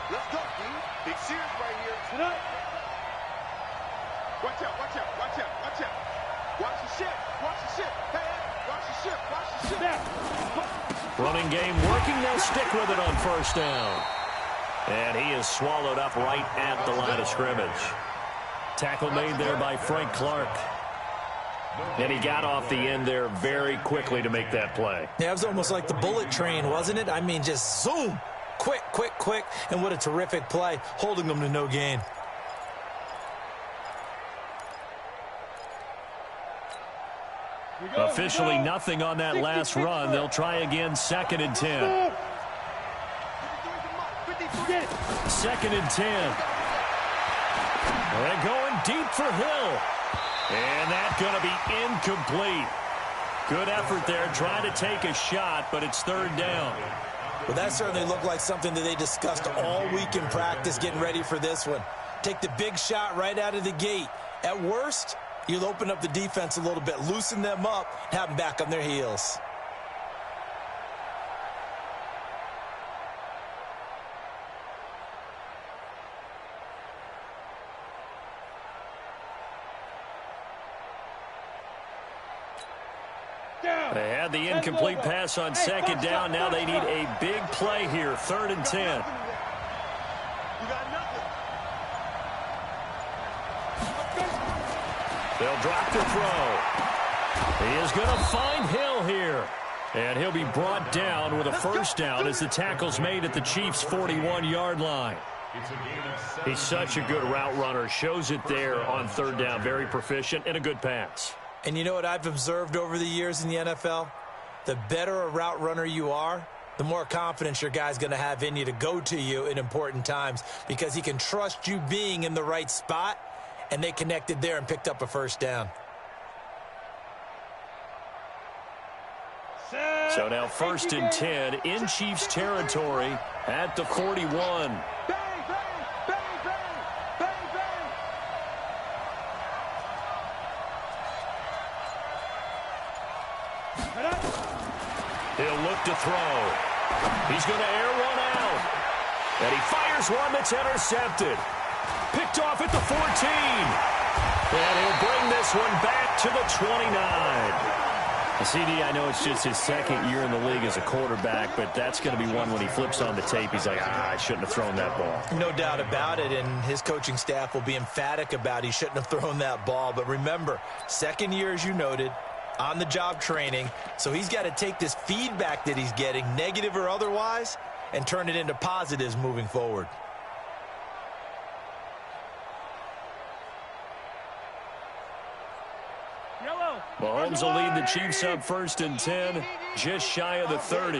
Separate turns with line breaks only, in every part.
Let's go, dude. Big series right here.
Sit up.
Watch out, watch out, watch out, watch out. Watch the ship, watch the ship. Hey, hey, watch the ship, watch the ship.
Running game working. They'll stick with it on first down. And he is swallowed up right at the line of scrimmage. Tackle made there by Frank Clark. And he got off the end there very quickly to make that play.
Yeah, it was almost like the bullet train, wasn't it? I mean, just zoom. Quick, quick, quick. And what a terrific play, holding them to no gain.
Officially nothing on that last run. They'll try again, 2nd and 10. 2nd and 10. They're going deep for Hill. And that's going to be incomplete. Good effort there, trying to take a shot, but it's 3rd down.
Well, that certainly looked like something that they discussed all week in practice getting ready for this one. Take the big shot right out of the gate. At worst, you'll open up the defense a little bit, loosen them up, and have them back on their heels.
They had the incomplete pass on 2nd down. Now they need a big play here, 3rd and 10. They'll drop the throw. He is going to find Hill here. And he'll be brought down with a first down as the tackle's made at the Chiefs' 41-yard line. He's such a good route runner. Shows it there on 3rd down. Very proficient and a good pass.
And you know what I've observed over the years in the NFL? The better a route runner you are, the more confidence your guy's going to have in you to go to you in important times because he can trust you being in the right spot, and they connected there and picked up a first down.
So now 1st and 10 in Chiefs territory at the 41. He'll look to throw. He's going to air one out. And he fires one that's intercepted. Picked off at the 14. And he'll bring this one back to the 29. CD, I know it's just his 2nd year in the league as a quarterback, but that's going to be one when he flips on the tape. He's like, I shouldn't have thrown that ball.
No doubt about it, and his coaching staff will be emphatic about he shouldn't have thrown that ball. But remember, 2nd year, as you noted, on-the-job training, so he's got to take this feedback that he's getting, negative or otherwise, and turn it into positives moving forward.
Mahomes will lead the Chiefs up 1st and 10, just shy of the 30.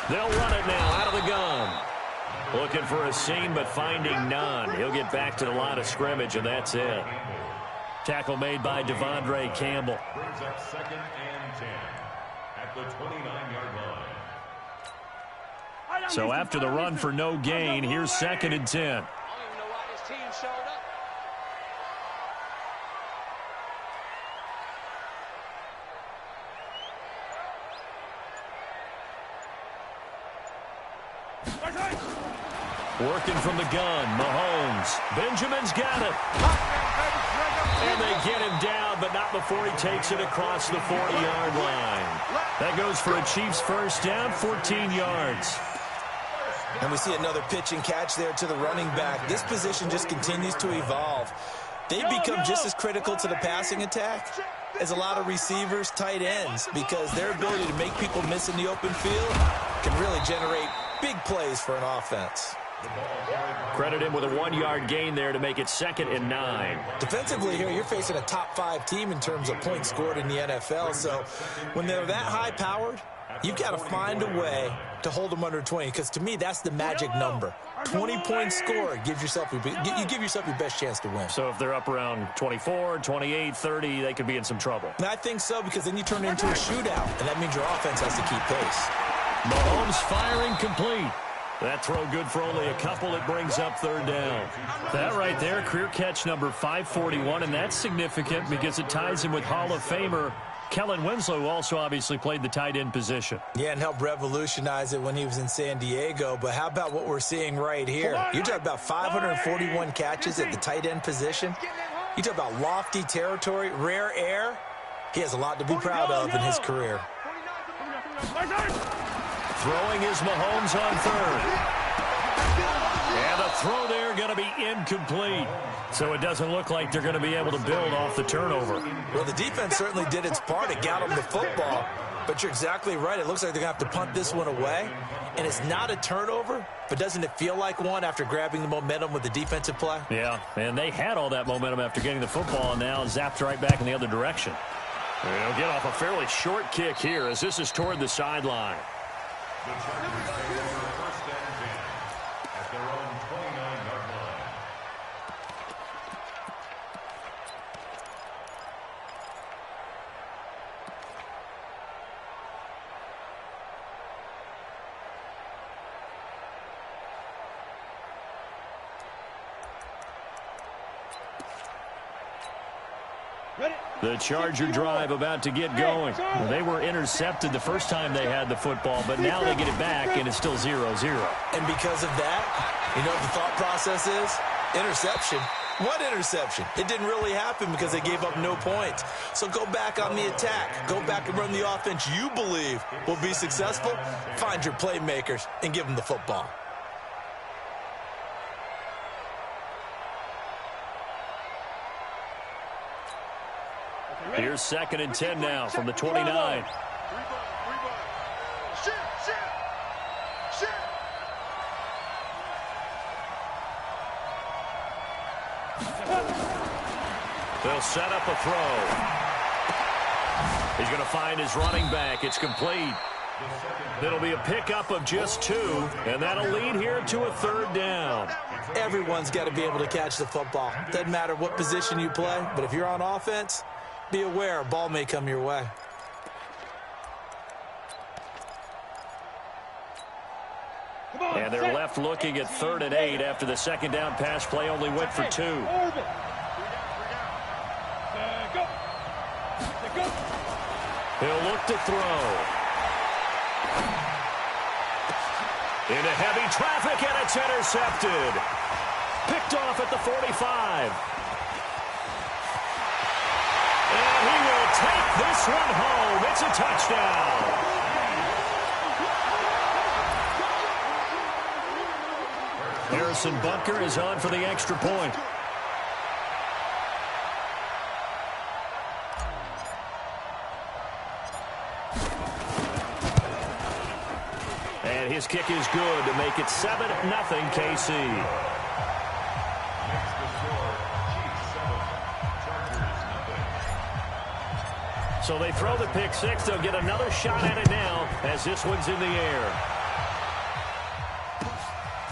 They'll run it now out of the gun. Looking for a seam, but finding none. He'll get back to the line of scrimmage, and that's it. Tackle made by Devondre Campbell.
Brings up 2nd and 10 at the 29-yard line.
So after the run for no gain, here's 2nd and 10. Working from the gun, Mahomes. Benjamin's got it. And they get him down, but not before he takes it across the 40-yard line. That goes for a Chiefs first down, 14 yards.
And we see another pitch and catch there to the running back. This position just continues to evolve. They've become just as critical to the passing attack as a lot of receivers, tight ends, because their ability to make people miss in the open field can really generate big plays for an offense.
Credit him with a 1-yard gain there to make it 2nd and 9.
Defensively here, you're facing a top-5 team in terms of points scored in the NFL. So when they're that high-powered, you've got to find a way to hold them under 20, because to me, that's the magic number. 20 points scored, you give yourself your best chance to win.
So if they're up around 24, 28, 30, they could be in some trouble.
And I think so, because then you turn it into a shootout, and that means your offense has to keep pace.
Mahomes firing complete. That throw good for only a couple. It brings up 3rd down. That right there, career catch number 541, and that's significant because it ties him with Hall of Famer Kellen Winslow also obviously played the tight end position.
Yeah, and helped revolutionize it when he was in San Diego. But how about what we're seeing right here? You're talking about 541 catches at the tight end position. You talk about lofty territory, rare air. He has a lot to be proud of in his career.
Throwing is Mahomes on third. And the throw there going to be incomplete. So it doesn't look like they're going to be able to build off the turnover.
Well, the defense certainly did its part. It got them the football. But you're exactly right. It looks like they're going to have to punt this one away. And it's not a turnover, but doesn't it feel like one after grabbing the momentum with the defensive play?
Yeah, and they had all that momentum after getting the football, and now zapped right back in the other direction. They'll get off a fairly short kick here as this is toward the sideline.
The Chargers take over first and 10 at their own 29-yard line.
The Charger drive about to get going. Well, they were intercepted the first time they had the football, but now they get it back, and it's still 0-0.
And because of that, you know what the thought process is? Interception. What interception? It didn't really happen because they gave up no points. So go back on the attack. Go back and run the offense you believe will be successful. Find your playmakers and give them the football.
Here's 2nd and 10 now from the 29. They'll set up a throw. He's going to find his running back. It's complete. It'll be a pickup of just 2, and that'll lead here to a 3rd down.
Everyone's got to be able to catch the football. Doesn't matter what position you play, but if you're on offense, be aware a ball may come your way.
And they're left looking at 3rd and 8 after the 2nd down pass play only went for 2. He'll look to throw. Into heavy traffic, and it's intercepted. Picked off at the 45. And he will take this one home. It's a touchdown. Harrison Butker is on for the extra point. And his kick is good to make it 7-0 KC. So they throw the pick six. They'll get another shot at it now as this one's in the air.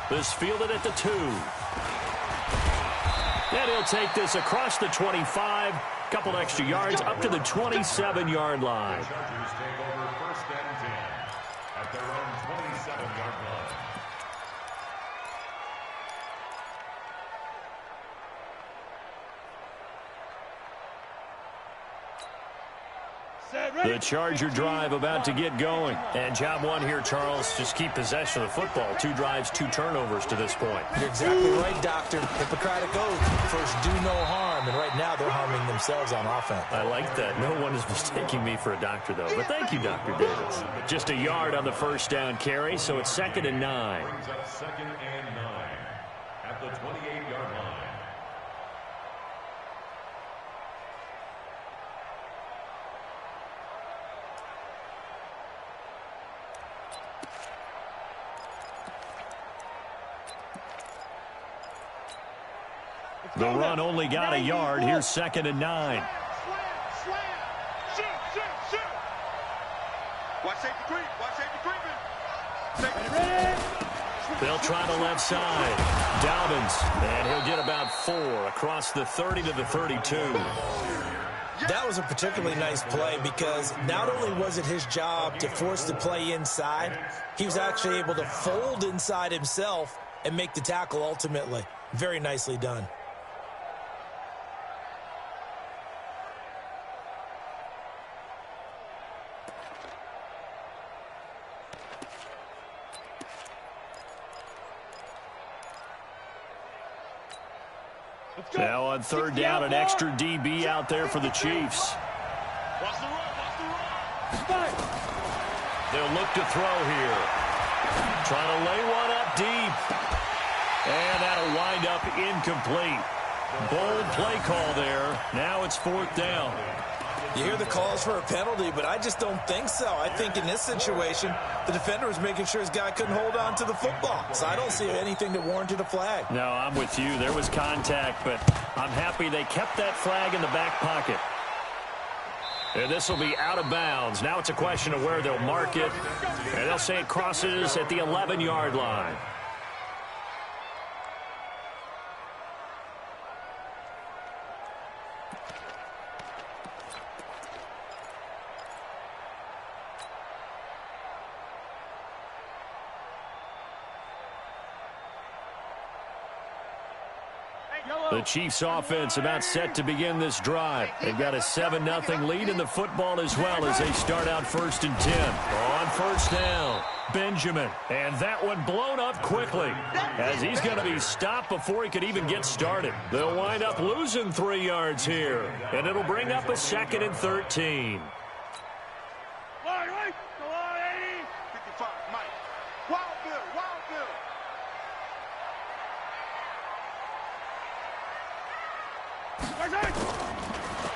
This fielded at the 2. And he'll take this across the 25. Couple extra yards up to the 27-yard line.
The Chargers take over first and 10 at their own 27-yard line.
The Charger drive about to get going. And job one here, Charles, just keep possession of the football. 2 drives, 2 turnovers to this point.
You're exactly right, Doctor. Hippocratic oath. First, do no harm. And right now, they're harming themselves on offense.
I like that. No one is mistaking me for a doctor, though. But thank you, Dr. Davis. Just a yard on the first down carry, so it's 2nd and 9.
Brings up 2nd and 9 at the 28-yard line.
The run only got a yard. Here's 2nd and 9.
Watch safety creep. Watch safety creeping.
They'll try the left side. Dobbins, and he'll get about 4 across the 30 to the 32.
That was a particularly nice play because not only was it his job to force the play inside, he was actually able to fold inside himself and make the tackle ultimately. Very nicely done.
Now on third down, an extra DB out there for the Chiefs. They'll look to throw here. Trying to lay one up deep. And that'll wind up incomplete. Bold play call there. Now it's fourth down.
You hear the calls for a penalty, but I just don't think so. I think in this situation, the defender was making sure his guy couldn't hold on to the football. So I don't see anything that warranted a flag.
No, I'm with you. There was contact, but I'm happy they kept that flag in the back pocket. And this will be out of bounds. Now it's a question of where they'll mark it. And they'll say it crosses at the 11-yard line. The Chiefs offense about set to begin this drive. They've got a 7-0 lead in the football as well as they start out 1st and 10. On first down, Benjamin. And that one blown up quickly as he's going to be stopped before he could even get started. They'll wind up losing 3 yards here. And it'll bring up a 2nd and 13.
55, Mike. Wild Bill, Wild Bill.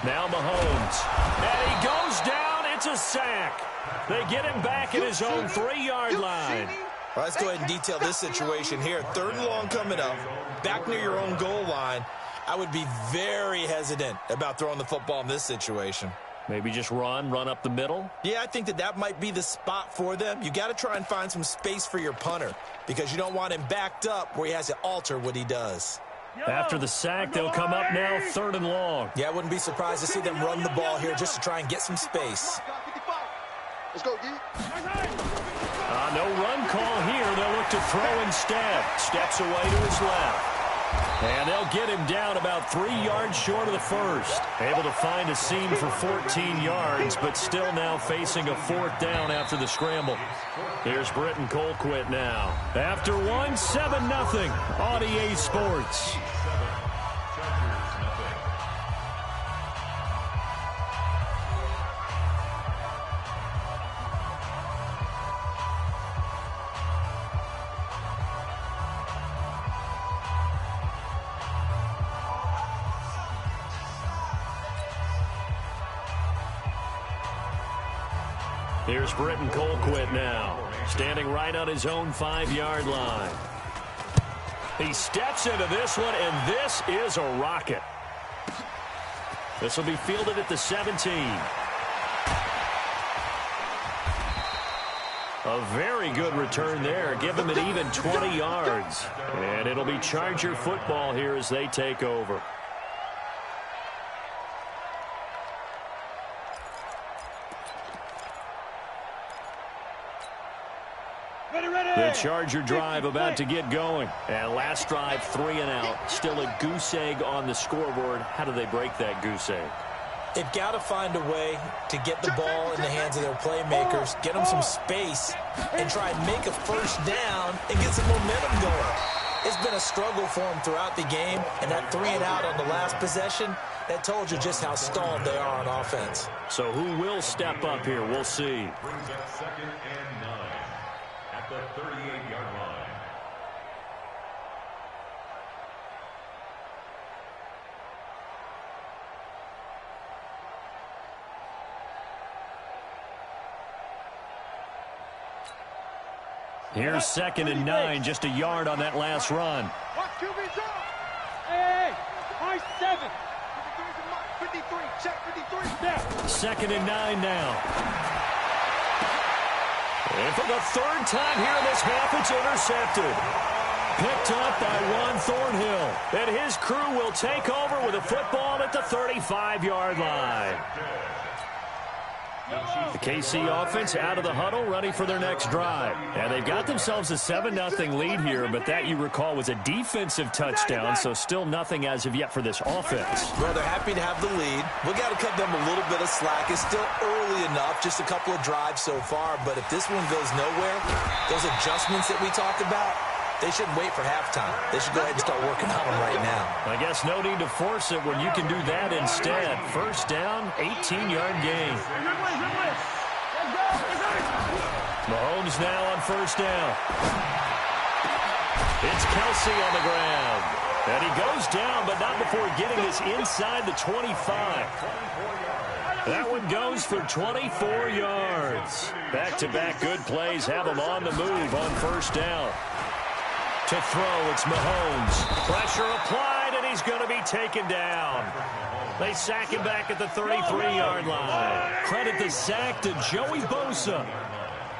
Now Mahomes. And he goes down. It's a sack. They get him back at his own 3-yard line.
Well, let's go ahead and detail this situation here. 3rd and long coming up. Back near your own goal line. I would be very hesitant about throwing the football in this situation.
Maybe just run up the middle?
Yeah, I think that might be the spot for them. You got to try and find some space for your punter because you don't want him backed up where he has to alter what he does.
After the sack, they'll come up now 3rd and long.
Yeah, I wouldn't be surprised to see them run the ball here just to try and get some space.
Let's go, D.
No run call here. They'll look to throw instead. Steps away to his left. And they'll get him down about 3 yards short of the first. Able to find a seam for 14 yards, but still now facing a 4th down after the scramble. Here's Britton Colquitt now. After one, 7-0 on EA Sports. Here's Britton Colquitt now, standing right on his own 5-yard line. He steps into this one, and this is a rocket. This will be fielded at the 17. A very good return there. Give him an even 20 yards. And it'll be Charger football here as they take over. The Charger drive about to get going. And last drive, 3 and out. Still a goose egg on the scoreboard. How do they break that goose egg?
They've got to find a way to get the ball in the hands of their playmakers, get them some space, and try and make a first down and get some momentum going. It's been a struggle for them throughout the game, and that 3 and out on the last possession, that told you just how stalled they are on offense.
So who will step up here? We'll see.
Brings up 2nd and 9 at the 38-yard line.
Here's 2nd and 9, just a yard on that last run.
Watch QB draw.
Hey, high 7.
53, check 53.
2nd and 9 now. And for the 3rd time here in this half, it's intercepted. Picked up by Juan Thornhill. And his crew will take over with a football at the 35-yard line. The KC offense out of the huddle, ready for their next drive. And they've got themselves a 7-0 lead here, but that, you recall, was a defensive touchdown, so still nothing as of yet for this offense.
Well, they're happy to have the lead. We got to cut them a little bit of slack. It's still early enough, just a couple of drives so far, but if this one goes nowhere, those adjustments that we talked about, They shouldn't wait for halftime. They should go ahead and start working on them right now.
I guess no need to force it when you can do that instead. First down, 18-yard gain. Mahomes now on first down. It's Kelsey on the ground. And he goes down, but not before getting this inside the 25. That one goes for 24 yards. Back-to-back good plays have him on the move on first down. To throw, it's Mahomes. Pressure applied, and he's going to be taken down. They sack him back at the 33-yard line. Credit the sack to Joey Bosa.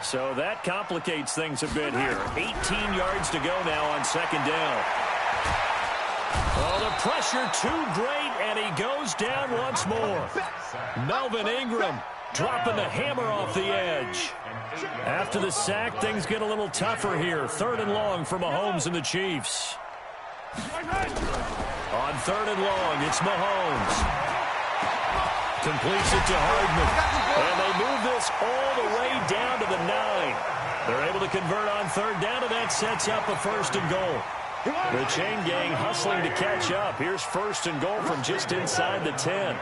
So that complicates things a bit here. 18 yards to go now on second down. Oh, the pressure too great, and he goes down once more. Melvin Ingram dropping the hammer off the edge. After the sack, things get a little tougher here. Third and long for Mahomes and the Chiefs. On third and long, it's Mahomes. Completes it to Hardman. And they move this all the way down to the 9. They're able to convert on third down, and that sets up a first and goal. The chain gang hustling to catch up. Here's first and goal from just inside the 10.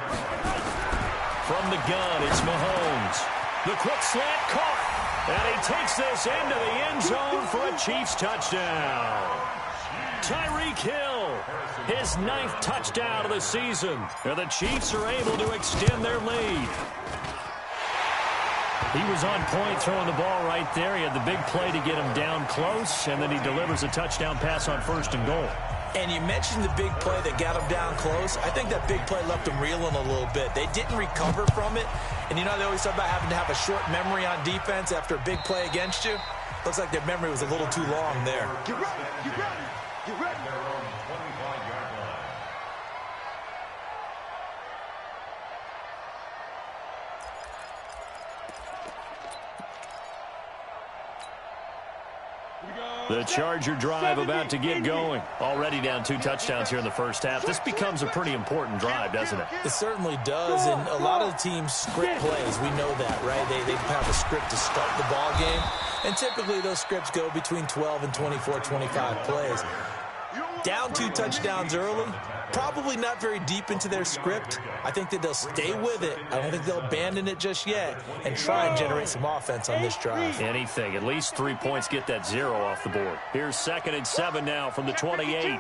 From the gun, it's Mahomes. The quick slant caught. And he takes this into the end zone for a Chiefs touchdown. Tyreek Hill, his 9th touchdown of the season. And the Chiefs are able to extend their lead. He was on point throwing the ball right there. He had the big play to get him down close, and then he delivers a touchdown pass on first and goal.
And you mentioned the big play that got him down close. I think that big play left him reeling a little bit. They didn't recover from it. And you know, they always talk about having to have a short memory on defense after a big play against you. Looks like their memory was a little too long there.
Get ready, get ready, get ready.
Their own 25-yard line.
The Charger drive about to get going. Already down 2 touchdowns here in the first half. This becomes a pretty important drive, doesn't it?
It certainly does, and a lot of the teams script plays. We know that, right? They have a script to start the ball game, and typically those scripts go between 12 and 24, 25 plays. Down 2 touchdowns early, probably not very deep into their script. I think that they'll stay with it. I don't think they'll abandon it just yet and try and generate some offense on this drive.
Anything. At least 3 points get that 0 off the board. Here's 2nd and 7 now from the 28.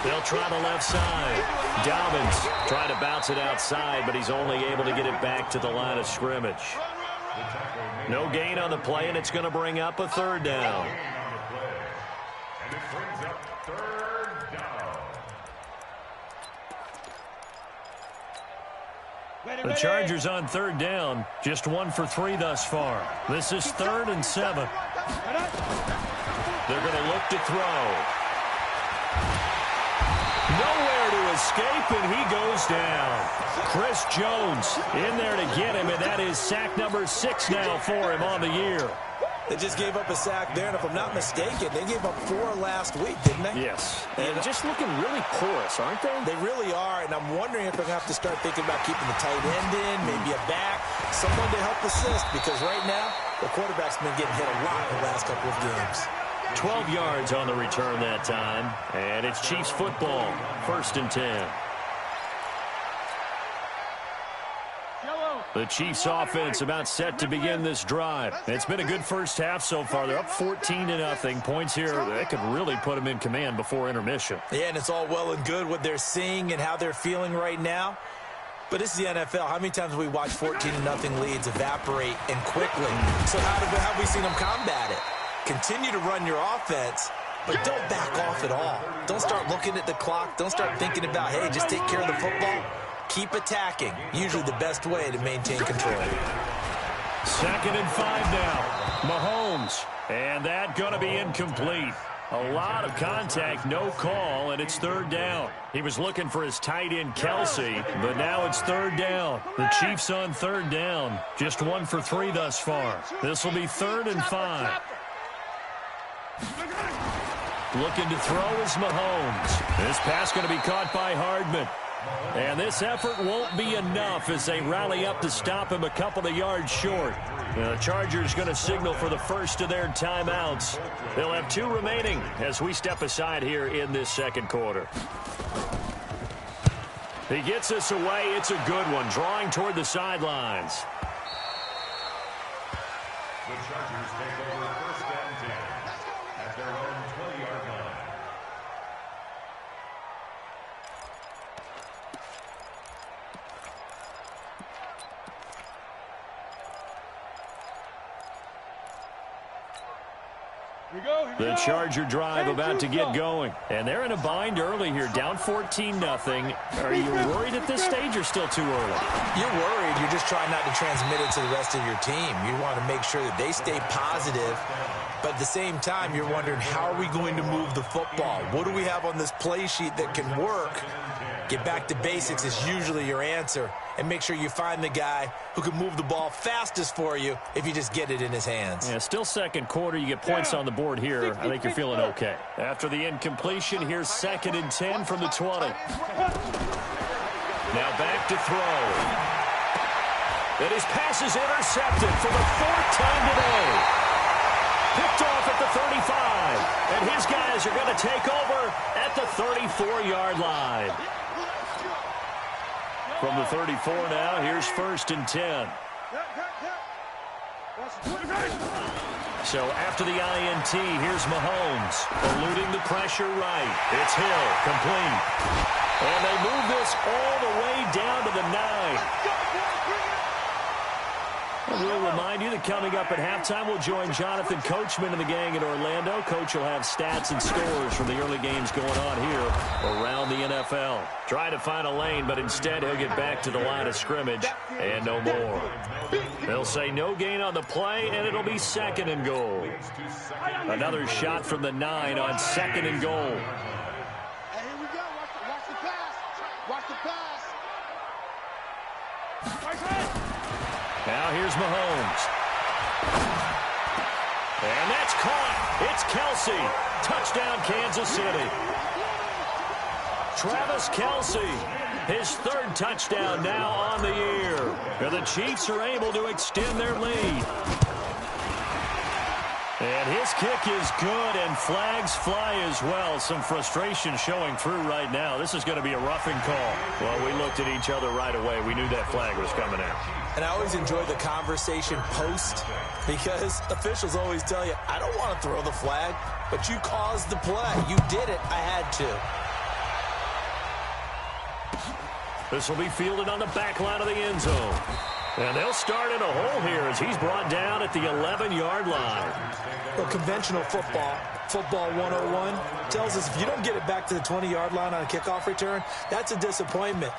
They'll try the left side. Dobbins trying to bounce it outside, but he's only able to get it back to the line of scrimmage. No gain on the play, and it's going to bring up a third down.
And it brings up third down.
The Chargers on third down, just 1 for 3 thus far. This is 3rd and 7. They're going to look to throw. Nowhere to escape, and he goes down. Chris Jones in there to get him, and that is sack number 6 now for him on the year.
They just gave up a sack there, and if I'm not mistaken, they gave up 4 last week, didn't they?
Yes. And just looking really porous, aren't they?
They really are, and I'm wondering if they're going to have to start thinking about keeping the tight end in, maybe a back, someone to help assist, because right now, the quarterback's been getting hit a lot in the last couple of games.
12 yards on the return that time, and it's Chiefs football, 1st and 10. The Chiefs offense about set to begin this drive. It's been a good first half so far. They're up 14-0. Points here that could really put them in command before intermission.
Yeah, and it's all well and good what they're seeing and how they're feeling right now. But this is the NFL. How many times have we watched 14-0 leads evaporate and quickly? So how have we seen them combat it? Continue to run your offense, but don't back off at all. Don't start looking at the clock. Don't start thinking about, hey, just take care of the football. Keep attacking. Usually the best way to maintain control.
2nd and 5 now. Mahomes. And that going to be incomplete. A lot of contact, no call, and it's 3rd down. He was looking for his tight end, Kelsey, but now it's 3rd down. The Chiefs on 3rd down. Just 1 for 3 thus far. This will be 3rd and 5. Looking to throw is Mahomes. This pass going to be caught by Hardman. And this effort won't be enough as they rally up to stop him a couple of yards short. The Chargers going to signal for the first of their timeouts. They'll have 2 remaining as we step aside here in this second quarter. He gets us away. It's a good one, drawing toward the sidelines.
The Chargers take over first and 10 at their own 20-yard line.
The Charger drive about to get going. And they're in a bind early here, down 14-0. Are you worried at this stage or still too early?
You're worried. You're just trying not to transmit it to the rest of your team. You want to make sure that they stay positive. But at the same time, you're wondering, how are we going to move the football? What do we have on this play sheet that can work? Get back to basics is usually your answer. And make sure you find the guy who can move the ball fastest for you if you just get it in his hands.
Yeah, still second quarter. You get points on the board here. I think you're feeling okay. After the incompletion, here's 2nd and 10 from the 20. Now back to throw. And his pass is intercepted for the 4th time today. Picked off at the 35. And his guys are going to take over at the 34-yard line. From the 34 now, here's 1st and 10. So after the INT, here's Mahomes, eluding the pressure right. It's Hill, complete. And they move this all the way down to the 9. We'll remind you that coming up at halftime, we'll join Jonathan Coachman and the gang in Orlando. Coach will have stats and scores from the early games going on here around the NFL. Try to find a lane, but instead he'll get back to the line of scrimmage and no more. They'll say no gain on the play, and it'll be 2nd and goal. Another shot from the 9 on 2nd and goal.
Hey, here we go. Watch the pass. Watch the pass.
Now here's Mahomes. And that's caught. It's Kelsey. Touchdown, Kansas City. Travis Kelsey, his 3rd touchdown now on the year. And the Chiefs are able to extend their lead. And his kick is good, and flags fly as well. Some frustration showing through right now. This is going to be a roughing call. Well, we looked at each other right away. We knew that flag was coming out.
And I always enjoy the conversation post, because officials always tell you, I don't want to throw the flag, but you caused the play. You did it. I had to.
This will be fielded on the back line of the end zone. And they'll start in a hole here as he's brought down at the 11-yard line.
Well, conventional football 101, tells us if you don't get it back to the 20-yard line on a kickoff return, that's a disappointment.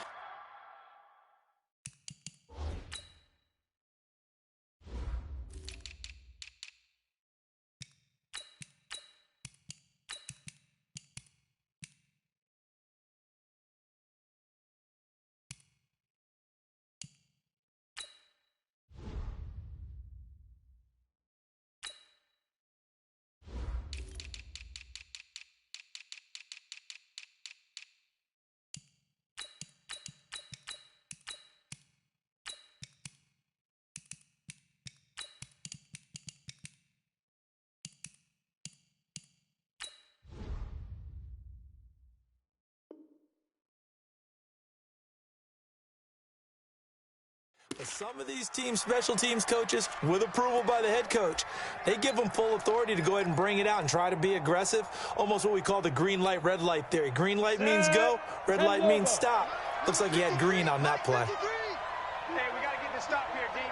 But some of these special teams coaches, with approval by the head coach, they give them full authority to go ahead and bring it out and try to be aggressive. Almost what we call the green light, red light theory. Green light means go, red light means stop. Looks like he had green on that play.
Hey, we got to get this stop here, D.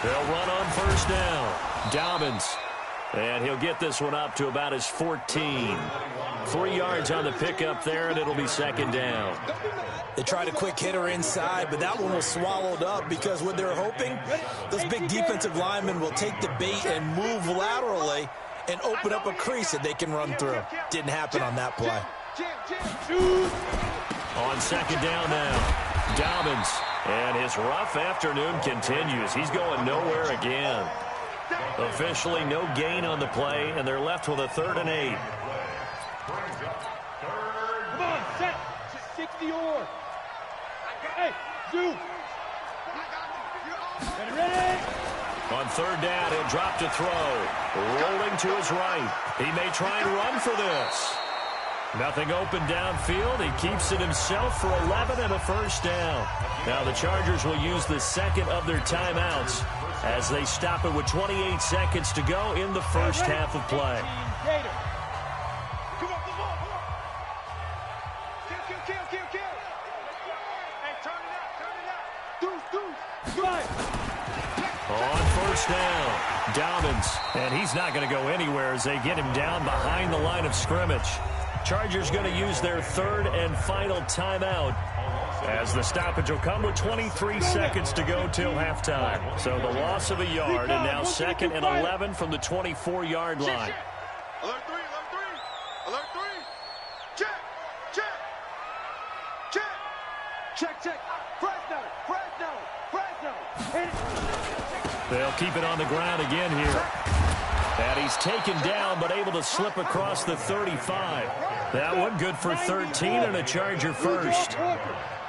They'll run on 1st down. Dobbins. And he'll get this one up to about his 14. 3 yards on the pickup there, and it'll be 2nd down.
They tried a quick hitter inside, but that one was swallowed up because what they're hoping, those big defensive linemen will take the bait and move laterally and open up a crease that they can run through. Didn't happen on that play.
On 2nd down now, Dobbins. And his rough afternoon continues. He's going nowhere again. Officially no gain on the play, and they're left with a 3rd and 8.
the oar. Hey, Zeus. Ready?
On third down, he'll drop to throw. Rolling to his right. He may try and run for this. Nothing open downfield. He keeps it himself for 11 and a first down. Now the Chargers will use the second of their timeouts as they stop it with 28 seconds to go in the first half of play.
Come on. Kill. Hey, turn it out. Deuce.
On first down, Dobbins. And he's not going to go anywhere as they get him down behind the line of scrimmage. Chargers going to use their third and final timeout as the stoppage will come with 23 seconds to go till halftime. So the loss of a yard, and now second and 11 from the 24-yard line.
Alert three. Check. Fresno. Hit it.
They'll keep it on the ground again here. And he's taken down, but able to slip across the 35. That one good for 13 and a Charger first.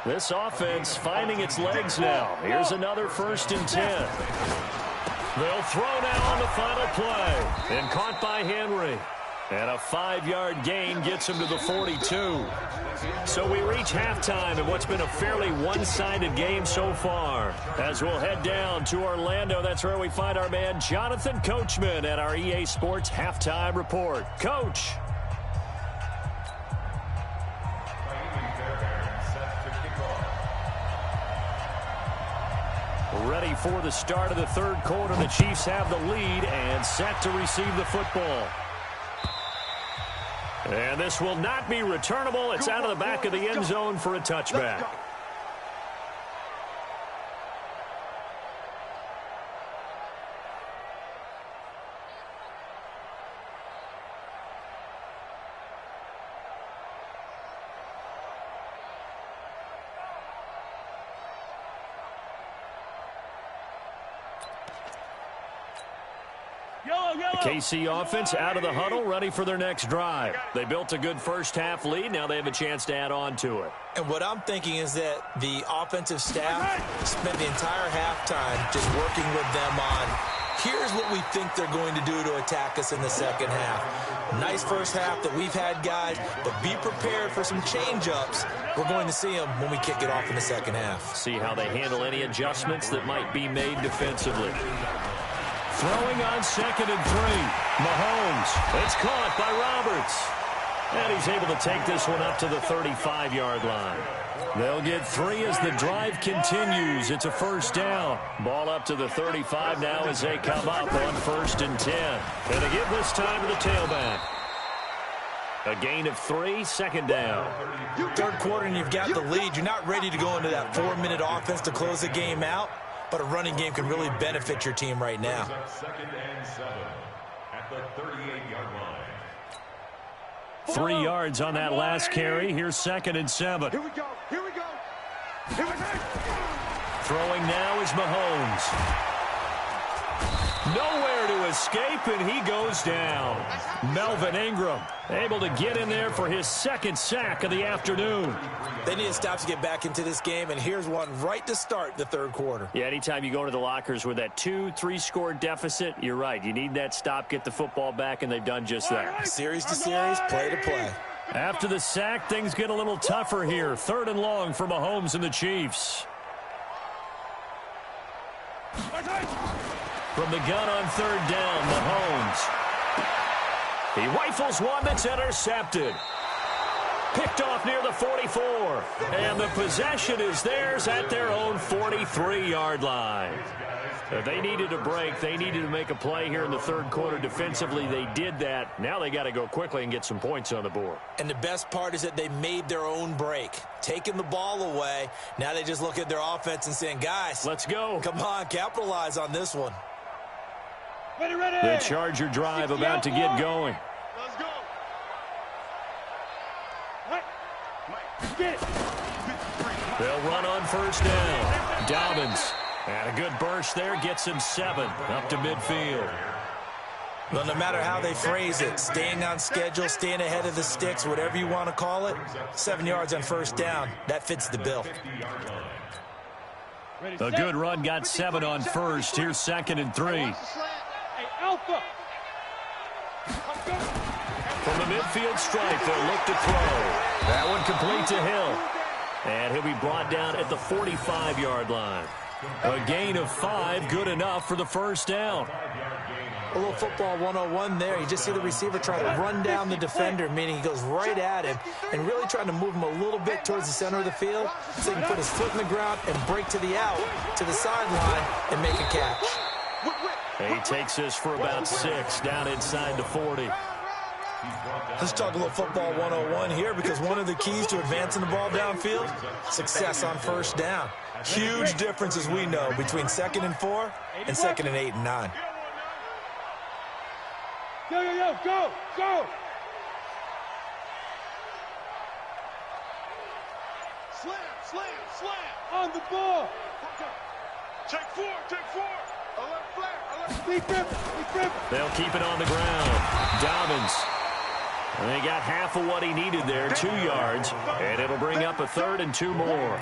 This offense finding its legs now. Here's another 1st and 10. They'll throw now on the final play. And caught by Henry. And a 5-yard gain gets him to the 42. So we reach halftime in what's been a fairly one-sided game so far. As we'll head down to Orlando, that's where we find our man Jonathan Coachman at our EA Sports Halftime Report. Coach. Ready for the start of the third quarter. The Chiefs have the lead and set to receive the football. And this will not be returnable. It's out of the back of the end zone for a touchback. KC offense out of the huddle, ready for their next drive. They built a good first half lead. Now they have a chance to add on to it.
And what I'm thinking is that the offensive staff spent the entire halftime just working with them on, here's what we think they're going to do to attack us in the second half. Nice first half that we've had, guys, but be prepared for some change-ups. We're going to see them when we kick it off in the second half.
See how they handle any adjustments that might be made defensively. Throwing on 2nd and 3. Mahomes. It's caught by Roberts. And he's able to take this one up to the 35-yard line. They'll get 3 as the drive continues. It's a first down. Ball up to the 35 now as they come up on 1st and 10. And they give this time to the tailback. A gain of 3, 2nd down.
Third quarter and you've got the lead. You're not ready to go into that 4-minute offense to close the game out. But a running game can really benefit your team right now.
2nd and 7 at the 38-yard line.
3 yards on that last carry. Here's 2nd and 7.
Here we go.
Throwing now is Mahomes. Nowhere to escape, and he goes down. Melvin Ingram able to get in there for his 2nd sack of the afternoon.
They need to stop to get back into this game, and here's one right to start the third quarter.
Yeah, anytime you go to the lockers with that 2-3 score deficit, you're right. You need that stop, get the football back, and they've done just that.
Series to series, play to play.
After the sack, things get a little tougher here. 3rd and long for Mahomes and the Chiefs. From the gun on 3rd down, Mahomes. He rifles one that's intercepted. Picked off near the 44. And the possession is theirs at their own 43-yard line. They needed a break. They needed to make a play here in the third quarter defensively. They did that. Now they got to go quickly and get some points on the board.
And the best part is that they made their own break. Taking the ball away. Now they just look at their offense and saying, guys,
let's go.
Come on, capitalize on this one.
Ready.
The Charger drive about to get going.
Let's go.
Get it.
They'll run on 1st down. Dobbins. And a good burst there gets him 7 up to midfield.
Well, no matter how they phrase it, staying on schedule, staying ahead of the sticks, whatever you want to call it, 7 yards on first down, that fits the bill.
A good run got 7 on first. Here's 2nd and 3.
Hey, Alpha.
From the midfield stripe, they'll look to throw. That one complete to Hill. And he'll be brought down at the 45-yard line. A gain of 5, good enough for the first down.
A little football 101 there. You just see the receiver try to run down the defender, meaning he goes right at him and really trying to move him a little bit towards the center of the field so he can put his foot in the ground and break to the out, to the sideline, and make a catch.
He takes this for about 6 down inside the 40.
Let's talk a little football 101 here, because one of the keys to advancing the ball downfield, success on first down. Huge difference, as we know, between 2nd and 4 and 2nd and 8 and 9.
Yo, yo, yo, go, go.
Slam, slam, slam.
On the ball.
Take 4, take 4. Alert flare, alert.
Deep rip.
They'll keep it on the ground. Dobbins. And they got half of what he needed there, 2 yards, and it'll bring up a 3rd and 2 more.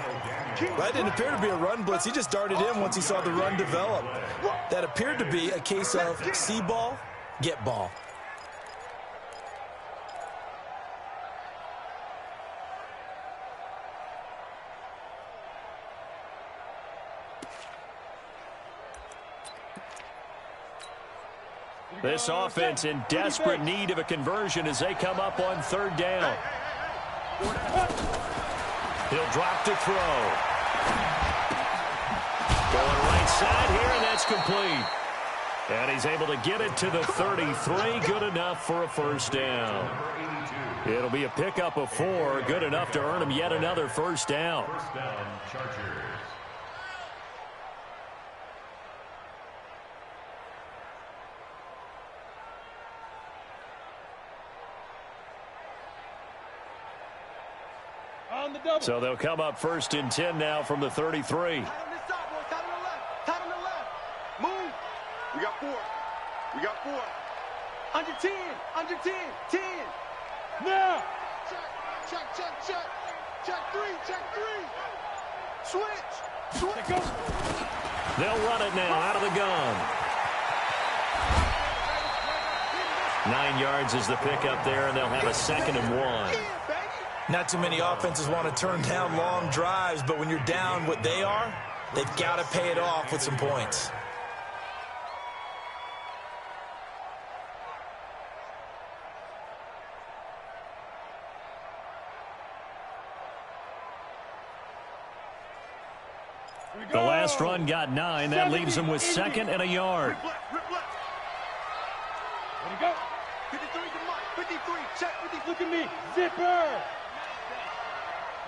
That didn't appear to be a run blitz. He just darted in once he saw the run develop. That appeared to be a case of see ball, get ball.
This offense in desperate need of a conversion as they come up on 3rd down. He'll drop to throw. Going right side here, and that's complete. And he's able to get it to the 33. Good enough for a first down. It'll be a pickup of 4. Good enough to earn him yet another first down.
First down, Chargers.
So they'll come up 1st and 10 now from the 33.
Tight on this side, boys. Tight on the left. Tight on the left. Move. We got 4. We got 4. Under 10. Under 10. 10.
Now.
Check, check, check, check. Check 3. Check 3. Switch. Switch.
Go.
They'll run it now out of the gun. 9 yards is the pickup there, and they'll have a 2nd and 1.
Not too many offenses want to turn down long drives, but when you're down what they are, they've got to pay it off with some points.
The last run got 9. That leaves them with 2nd and a yard.
Rip left. Rip left.
Ready, go.
53 to Mike. 53. Check 53.
Look at me. Zipper.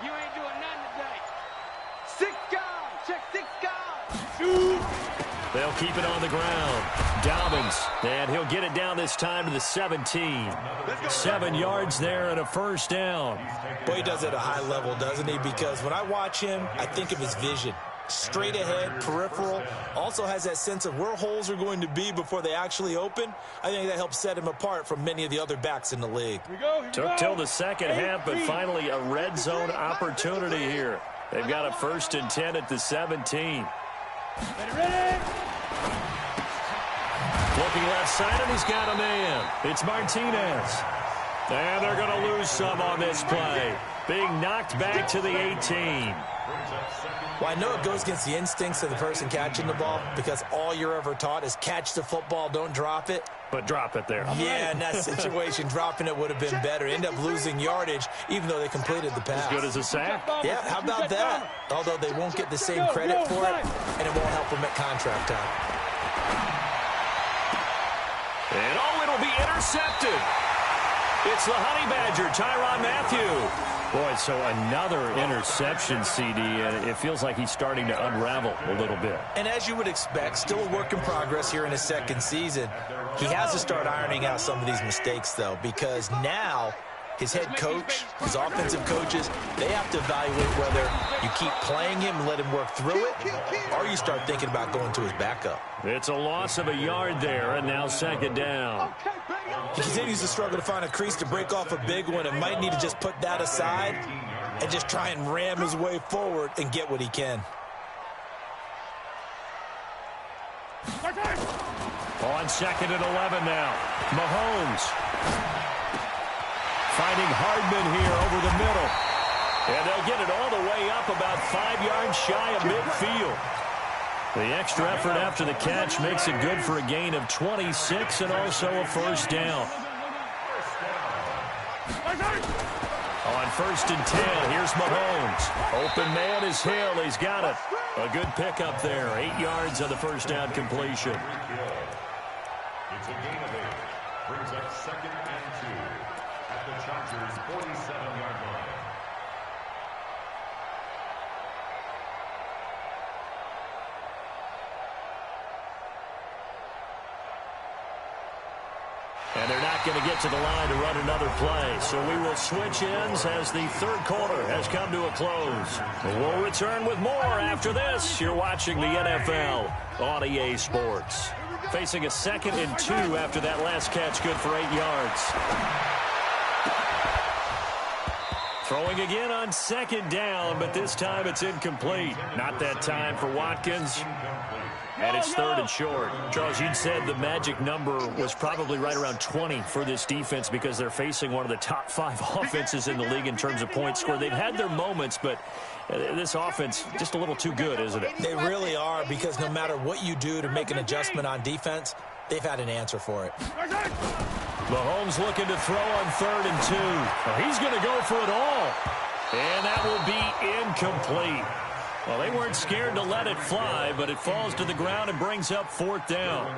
You ain't doing nothing today.
6 guys. Check 6 guys.
Shoot.
They'll keep it on the ground. Dobbins, and he'll get it down this time to the 17. 7 yards there and a first down.
Boy, he does it at a high level, doesn't he? Because when I watch him, I think of his vision. Straight ahead, peripheral, also has that sense of where holes are going to be before they actually open. I think that helps set him apart from many of the other backs in the league.
Here we go. Here we
Took
go.
till the second half, but finally a red zone opportunity here. They've got a 1st and 10 at the 17.
Ready.
Looking left side, and he's got a man. It's Martinez. And they're going to lose some on this play. Being knocked back to the 18.
Well, I know it goes against the instincts of the person catching the ball, because all you're ever taught is catch the football, don't drop it.
But drop it there.
Yeah, in that situation, dropping it would have been better. End up losing yardage, even though they completed the pass.
As good as a sack.
Yeah, how about that? Although they won't get the same credit for it, and it won't help them at contract time.
And it'll be intercepted. It's the Honey Badger, Tyrann Mathieu. Boy, so another interception, CD, and it feels like he's starting to unravel a little bit.
And as you would expect, still a work in progress here in his 2nd season. He has to start ironing out some of these mistakes, though, because now his head coach, his offensive coaches, they have to evaluate whether you keep playing him and let him work through it, or you start thinking about going to his backup.
It's a loss of a yard there, and now second down.
He continues to struggle to find a crease to break off a big one and might need to just put that aside and just try and ram his way forward and get what he can.
On second and 11 now. Mahomes finding Hardman here over the middle. And they'll get it all the way up about 5 yards shy of midfield. The extra effort after the catch makes it good for a gain of 26 and also a first down. On first and 10, here's Mahomes. Open man is Hill. He's got it. A good pickup there. 8 yards on the first down completion.
It's a gain of 8. Brings up second and 2 at the Chargers' 47-yard line.
And they're not going to get to the line to run another play. So we will switch ends as the third quarter has come to a close. We'll return with more after this. You're watching the NFL on EA Sports. Facing a second and 2 after that last catch, good for 8 yards. Throwing again on second down, but this time it's incomplete. Not that time for Watkins. And it's third and short. Charles, you'd said the magic number was probably right around 20 for this defense because they're facing one of the top 5 offenses in the league in terms of points scored. They've had their moments, but this offense just a little too good, isn't it?
They really are, because no matter what you do to make an adjustment on defense, they've had an answer for it.
Mahomes looking to throw on third and 2. Well, he's going to go for it all. And that will be incomplete. Well, they weren't scared to let it fly, but it falls to the ground and brings up fourth down.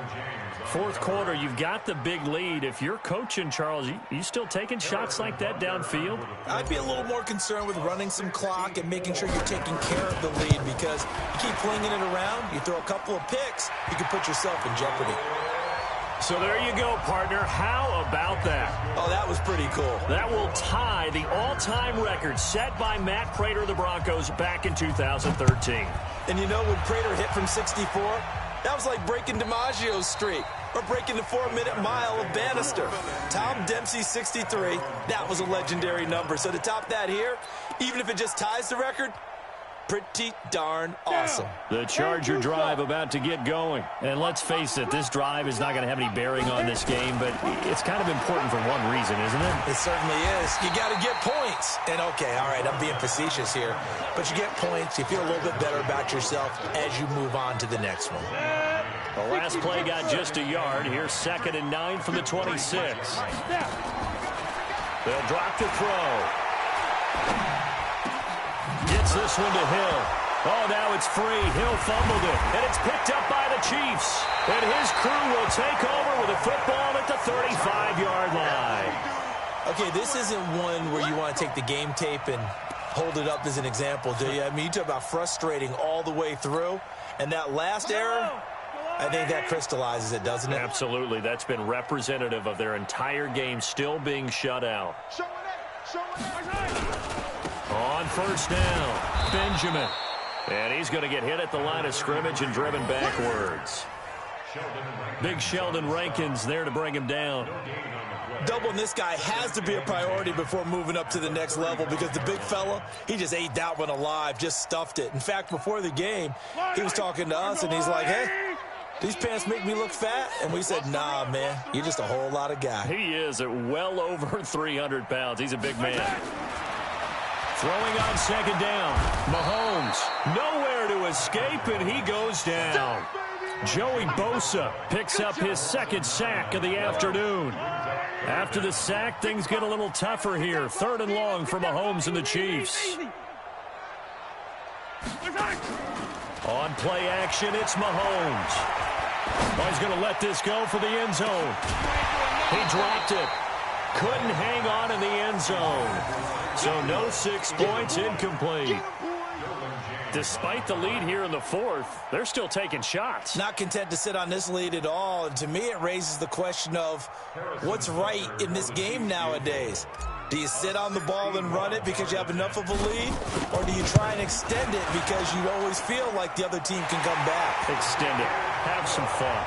Fourth quarter, you've got the big lead. If you're coaching, Charles, you still taking shots like that downfield?
I'd be a little more concerned with running some clock and making sure you're taking care of the lead, because you keep flinging it around, you throw a couple of picks, you can put yourself in jeopardy.
So there you go, partner. How about that?
Oh, that was pretty cool.
That will tie the all-time record set by Matt Prater of the Broncos back in 2013.
And you know, when Prater hit from 64, that was like breaking DiMaggio's streak or breaking the 4-minute mile of Bannister. Tom Dempsey's 63, that was a legendary number. So to top that here, even if it just ties the record, pretty darn awesome.
The Charger drive about to get going. And let's face it, this drive is not going to have any bearing on this game, but it's kind of important for one reason, isn't it?
It certainly is. You got to get points. And okay, all right, I'm being facetious here, but you get points, you feel a little bit better about yourself as you move on to the next one.
The last play got just a yard. Here's second and 9 from the 26. They'll drop the throw. Gets this one to Hill. Oh, now it's free. Hill fumbled it, and it's picked up by the Chiefs. And his crew will take over with a football at the 35-yard line.
Okay, this isn't one where you want to take the game tape and hold it up as an example, do you? I mean, you talk about frustrating all the way through, and that last error, I think that crystallizes it, doesn't it?
Absolutely. That's been representative of their entire game still being shut out. On first down, Benjamin. And he's going to get hit at the line of scrimmage and driven backwards. Big Sheldon Rankins there to bring him down.
Doubling this guy has to be a priority before moving up to the next level, because the big fella, he just ate that one alive, just stuffed it. In fact, before the game, he was talking to us, and he's like, hey, these pants make me look fat? And we said, nah, man, you're just a whole lot of guy.
He is at well over 300 pounds. He's a big man. Throwing on second down. Mahomes nowhere to escape, and he goes down. Joey Bosa picks up his second sack of the afternoon. After the sack, things get a little tougher here. Third and long for Mahomes and the Chiefs. On play action, it's Mahomes. Oh, he's going to let this go for the end zone. He dropped it. Couldn't hang on in the end zone. So no 6 points, incomplete. Despite the lead here in the fourth, they're still taking shots.
Not content to sit on this lead at all. And to me, it raises the question of what's right in this game nowadays. Do you sit on the ball and run it because you have enough of a lead? Or do you try and extend it because you always feel like the other team can come back?
Extend it. Have some fun.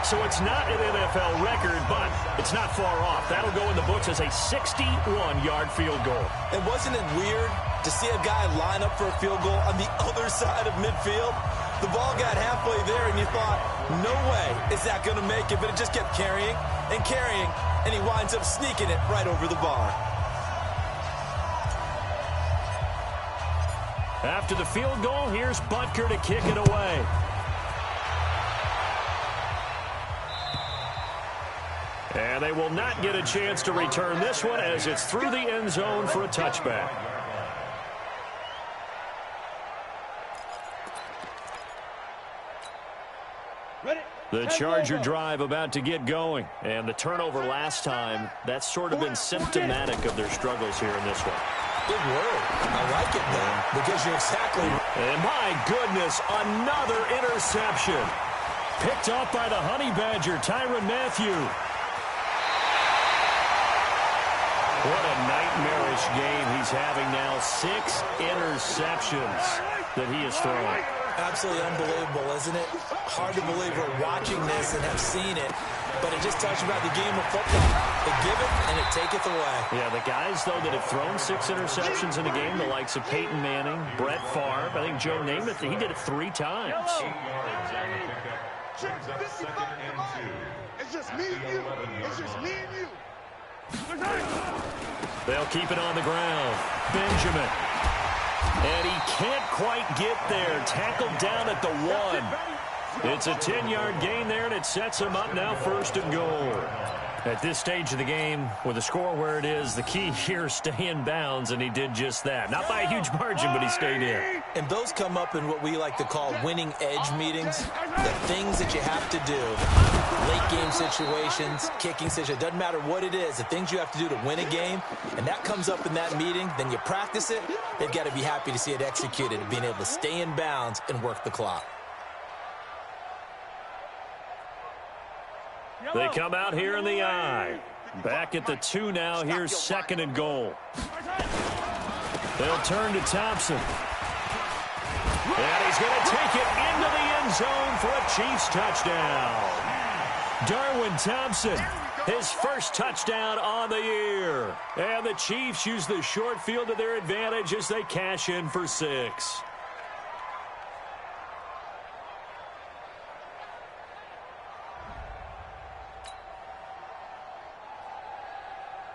So it's not an NFL record, but it's not far off. That'll go in the books as a 61-yard field goal.
And wasn't it weird to see a guy line up for a field goal on the other side of midfield? The ball got halfway there, and you thought, no way is that going to make it, but it just kept carrying and carrying, and he winds up sneaking it right over the bar.
After the field goal, here's Butker to kick it away. And they will not get a chance to return this one as it's through the end zone for a touchback. The Charger drive about to get going. And the turnover last time, that's sort of been symptomatic of their struggles here in this one.
Big word. I like it, man, because you're exactly right.
And my goodness, another interception. Picked off by the Honey Badger, Tyrann Mathieu. What a nightmarish game he's having now. 6 interceptions that he has thrown.
Absolutely unbelievable, isn't it? Hard to believe we're watching this and have seen it, but it just tells you about the game of football. They give it, and it taketh away.
Yeah, the guys, though, that have thrown 6 interceptions in a game, the likes of Peyton Manning, Brett Favre, I think Joe Namath, he did it 3 times.
8 yards on the pickup. Brings up 2nd and 2.
It's just me and you. It's just me and you.
They'll keep it on the ground. Benjamin. And he can't quite get there. Tackled down at the 1. It's a 10-yard gain there, and it sets him up now 1st and goal. At this stage of the game, with the score where it is, the key here is stay in bounds, and he did just that. Not by a huge margin, but he stayed in.
And those come up in what we like to call winning edge meetings. The things that you have to do. Late game situations, kicking situations, doesn't matter what it is, the things you have to do to win a game, and that comes up in that meeting, then you practice it, they've got to be happy to see it executed, and being able to stay in bounds and work the clock.
They come out here in the I. Back at the 2 now. Here's 2nd and goal. They'll turn to Thompson. And he's going to take it into the end zone for a Chiefs touchdown. Darwin Thompson, his first touchdown on the year. And the Chiefs use the short field to their advantage as they cash in for 6.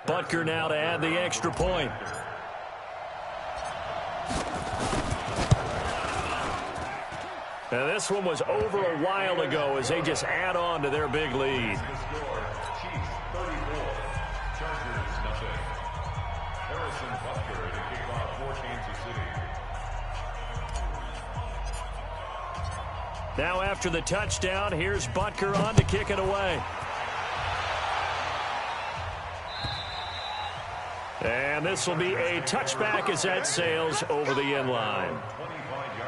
Butker now to add the extra point. Now this one was over a while ago as they just add on to their big lead.
The score, Chiefs 34, Chargers nothing. Harrison Butker to kick off for Kansas City.
Now after the touchdown, here's Butker on to kick it away. And this will be a touchback as that sails over the end line.
25-yard line.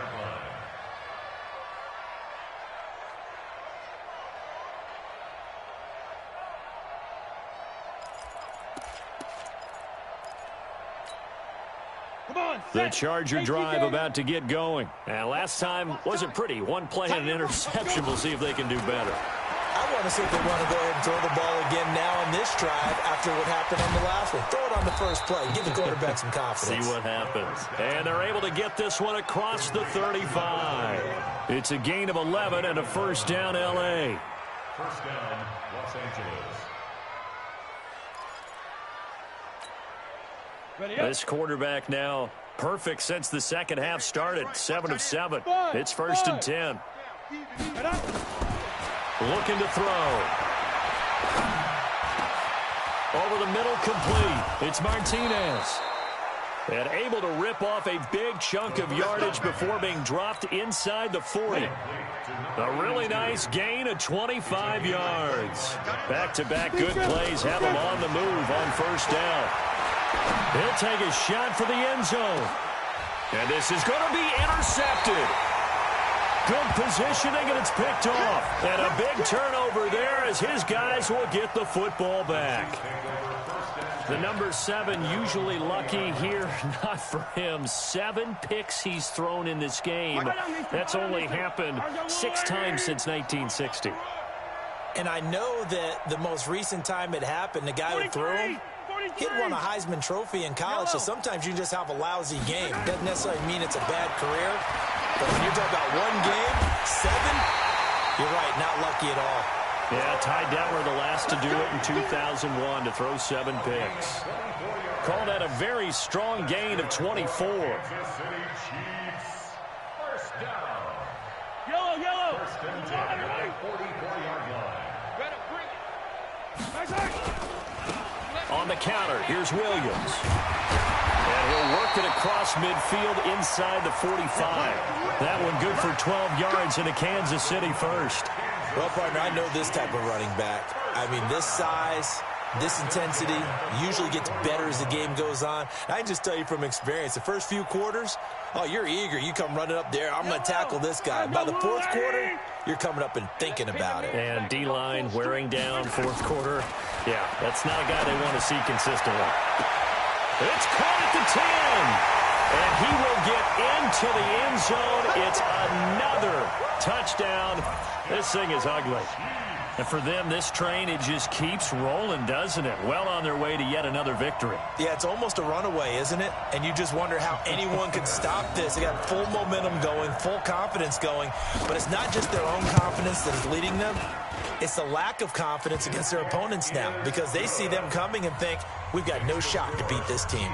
The Charger drive about to get going. And last time wasn't pretty. One play and an interception. We'll see if they can do better.
I want to see if they want to go ahead and throw the ball again now on this drive after what happened on the last one. Throw it on the first play. Give the quarterback some confidence.
See what happens. And they're able to get this one across the 35. It's a gain of 11 and a first down, L.A.
First down, Los Angeles.
This quarterback now perfect since the second half started. 7 of 7. It's 1st and 10. Looking to throw. Over the middle, complete. It's Martinez. And able to rip off a big chunk of yardage before being dropped inside the 40. A really nice gain of 25 yards. Back-to-back good plays have him on the move on first down. He'll take a shot for the end zone. And this is going to be intercepted. Good positioning, and it's picked off. And a big turnover there as his guys will get the football back. The number 7 usually lucky here. Not for him. 7 picks he's thrown in this game. That's only happened 6 times since 1960.
And I know that the most recent time it happened, the guy who threw him, he'd won a Heisman Trophy in college, so sometimes you just have a lousy game. Doesn't necessarily mean it's a bad career. But when you're talking about one game, 7, you're right, not lucky at all.
Yeah, Ty Detmer the last to do it in 2001 to throw 7 picks. Called that a very strong gain of 24.
Yellow.
On the counter, here's Williams. And he'll work it across midfield inside the 45. That one good for 12 yards and a Kansas City first.
Well, partner, I know this type of running back. I mean, this size, this intensity usually gets better as the game goes on. I can just tell you from experience, the first few quarters, oh, you're eager. You come running up there, I'm going to tackle this guy. By the fourth quarter, you're coming up and thinking about it.
And D-line wearing down fourth quarter. Yeah, that's not a guy they want to see consistently. It's caught at the 10. And he will get into the end zone. It's another touchdown. This thing is ugly. And for them, this train, it just keeps rolling, doesn't it? Well on their way to yet another victory.
Yeah, it's almost a runaway, isn't it? And you just wonder how anyone could stop this. They got full momentum going, full confidence going. But it's not just their own confidence that is leading them. It's the lack of confidence against their opponents now because they see them coming and think, we've got no shot to beat this team.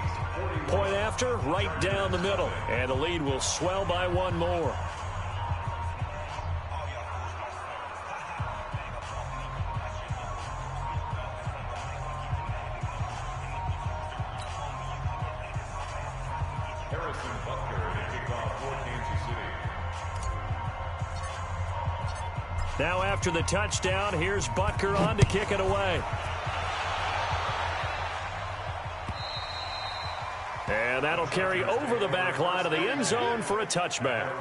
Point after, right down the middle. And the lead will swell by 1 more. Now after the touchdown, here's Butker on to kick it away. And that'll carry over the back line of the end zone for a touchback.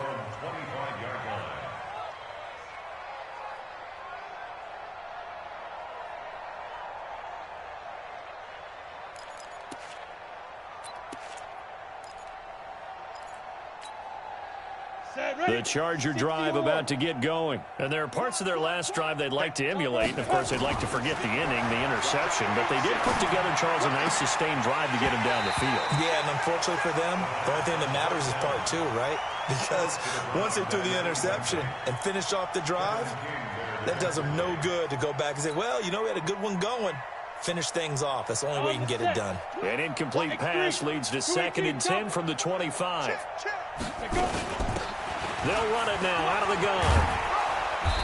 The Charger drive about to get going. And there are parts of their last drive they'd like to emulate. And, of course, they'd like to forget the inning, the interception. But they did put together, Charles, a nice sustained drive to get him down the field.
Yeah, and unfortunately for them, the only thing that matters is part 2, right? Because once they threw the interception and finished off the drive, that does them no good to go back and say, well, you know, we had a good one going. Finish things off. That's the only way you can get it done.
An incomplete pass leads to 2nd and 10 from the 25. They'll run it now out of the gun.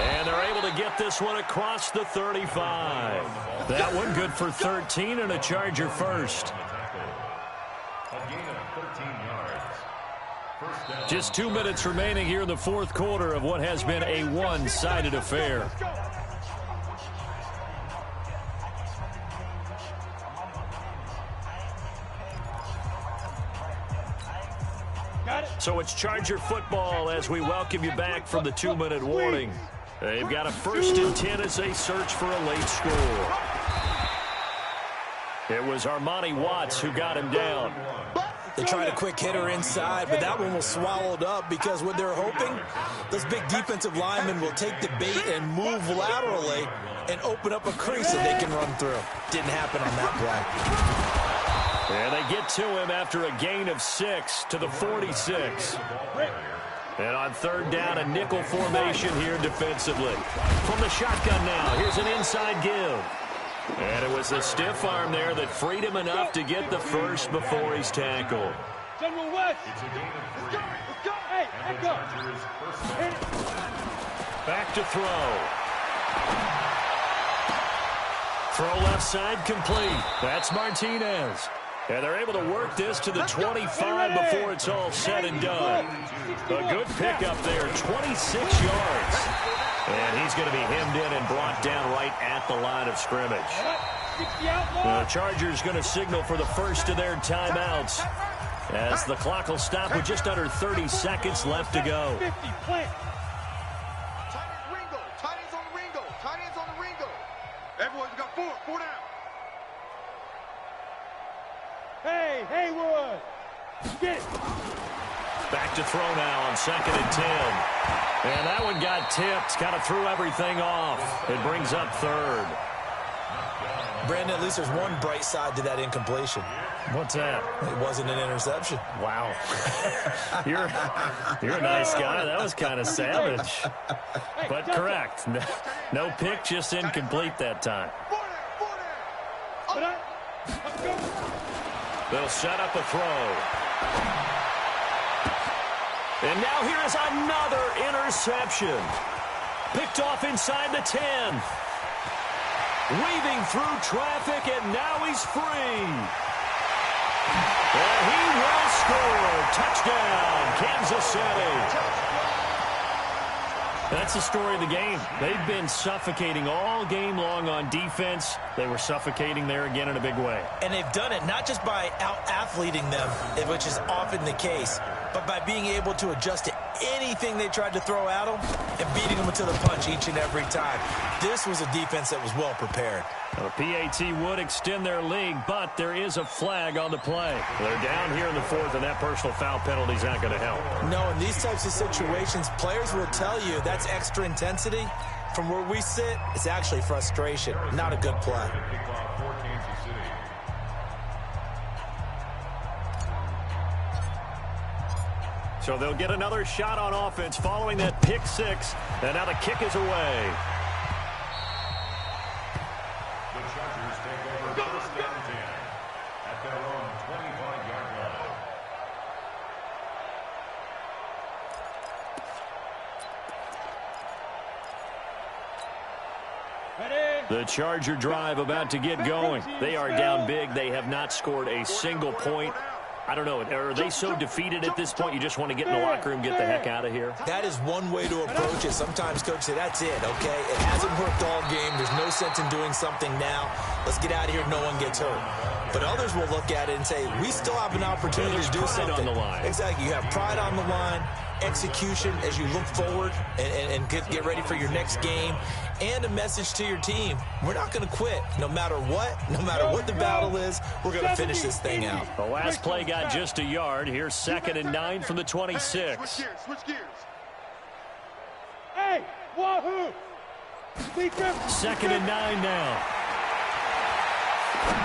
And they're able to get this one across the 35. That one good for 13 and a Charger first. Just 2 minutes remaining here in the fourth quarter of what has been a one-sided affair. So it's Charger football as we welcome you back from the 2-minute warning. They've got a 1st and 10 as they search for a late score. It was Armani Watts who got him down.
They tried a quick hitter inside, but that one was swallowed up because what they're hoping, those big defensive linemen will take the bait and move laterally and open up a crease that they can run through. Didn't happen on that play.
And they get to him after a gain of 6 to the 46. And on 3rd down, a nickel formation here defensively. From the shotgun now, here's an inside give. And it was a stiff arm there that freed him enough to get the first before he's tackled.
General West. Let's go. Hey, let's go.
Back to throw. Throw left side complete. That's Martinez. And they're able to work this to the 25 before it's all said and done. A good pickup there, 26 yards. And he's going to be hemmed in and brought down right at the line of scrimmage. The Chargers going to signal for the first of their timeouts as the clock will stop with just under 30 seconds left to go.
Hey, boys, we got 4 down.
Hey, Haywood. Get it.
Back to throw now on 2nd and 10. And that one got tipped. Kind of threw everything off. It brings up 3rd.
Brandon, at least there's one bright side to that incompletion.
What's that?
It wasn't an interception.
Wow. You're a nice guy. That was kind of savage. But correct. No pick, just incomplete that time.
4 down.
They'll set up a throw. And now here's another interception. Picked off inside the 10. Weaving through traffic, and now he's free. And he will score. Touchdown, Kansas City. That's the story of the game. They've been suffocating all game long on defense. They were suffocating there again in a big way.
And they've done it not just by out-athleting them, which is often the case, but by being able to adjust to anything they tried to throw at them and beating them to the punch each and every time. This was a defense that was well prepared.
The PAT would extend their lead, but there is a flag on the play. They're down here in the 4th, and that personal foul penalty is not going to help.
No, in these types of situations, players will tell you that's extra intensity. From where we sit, it's actually frustration, not a good play.
So they'll get another shot on offense following that pick 6, and now the kick is away.
The Chargers take over 1st and 10 at their own 25-yard line.
The Charger drive about to get going. They are down big. They have not scored a single point. I don't know. Are they so defeated at this point you just want to get in the locker room, get the heck out of here?
That is one way to approach it. Sometimes coaches say, that's it, okay? It hasn't worked all game. There's no sense in doing something now. Let's get out of here. No one gets hurt. But others will look at it and say, we still have an opportunity to do something.
On the line.
Exactly. You have pride on the line, execution as you look forward and get ready for your next game, and a message to your team. We're not going to quit no matter what the battle is. We're going to finish this thing out.
The last play got just a yard. Here's 2nd and 9 from the 26.
Switch gears.
Hey, wahoo!
2nd and 9 now.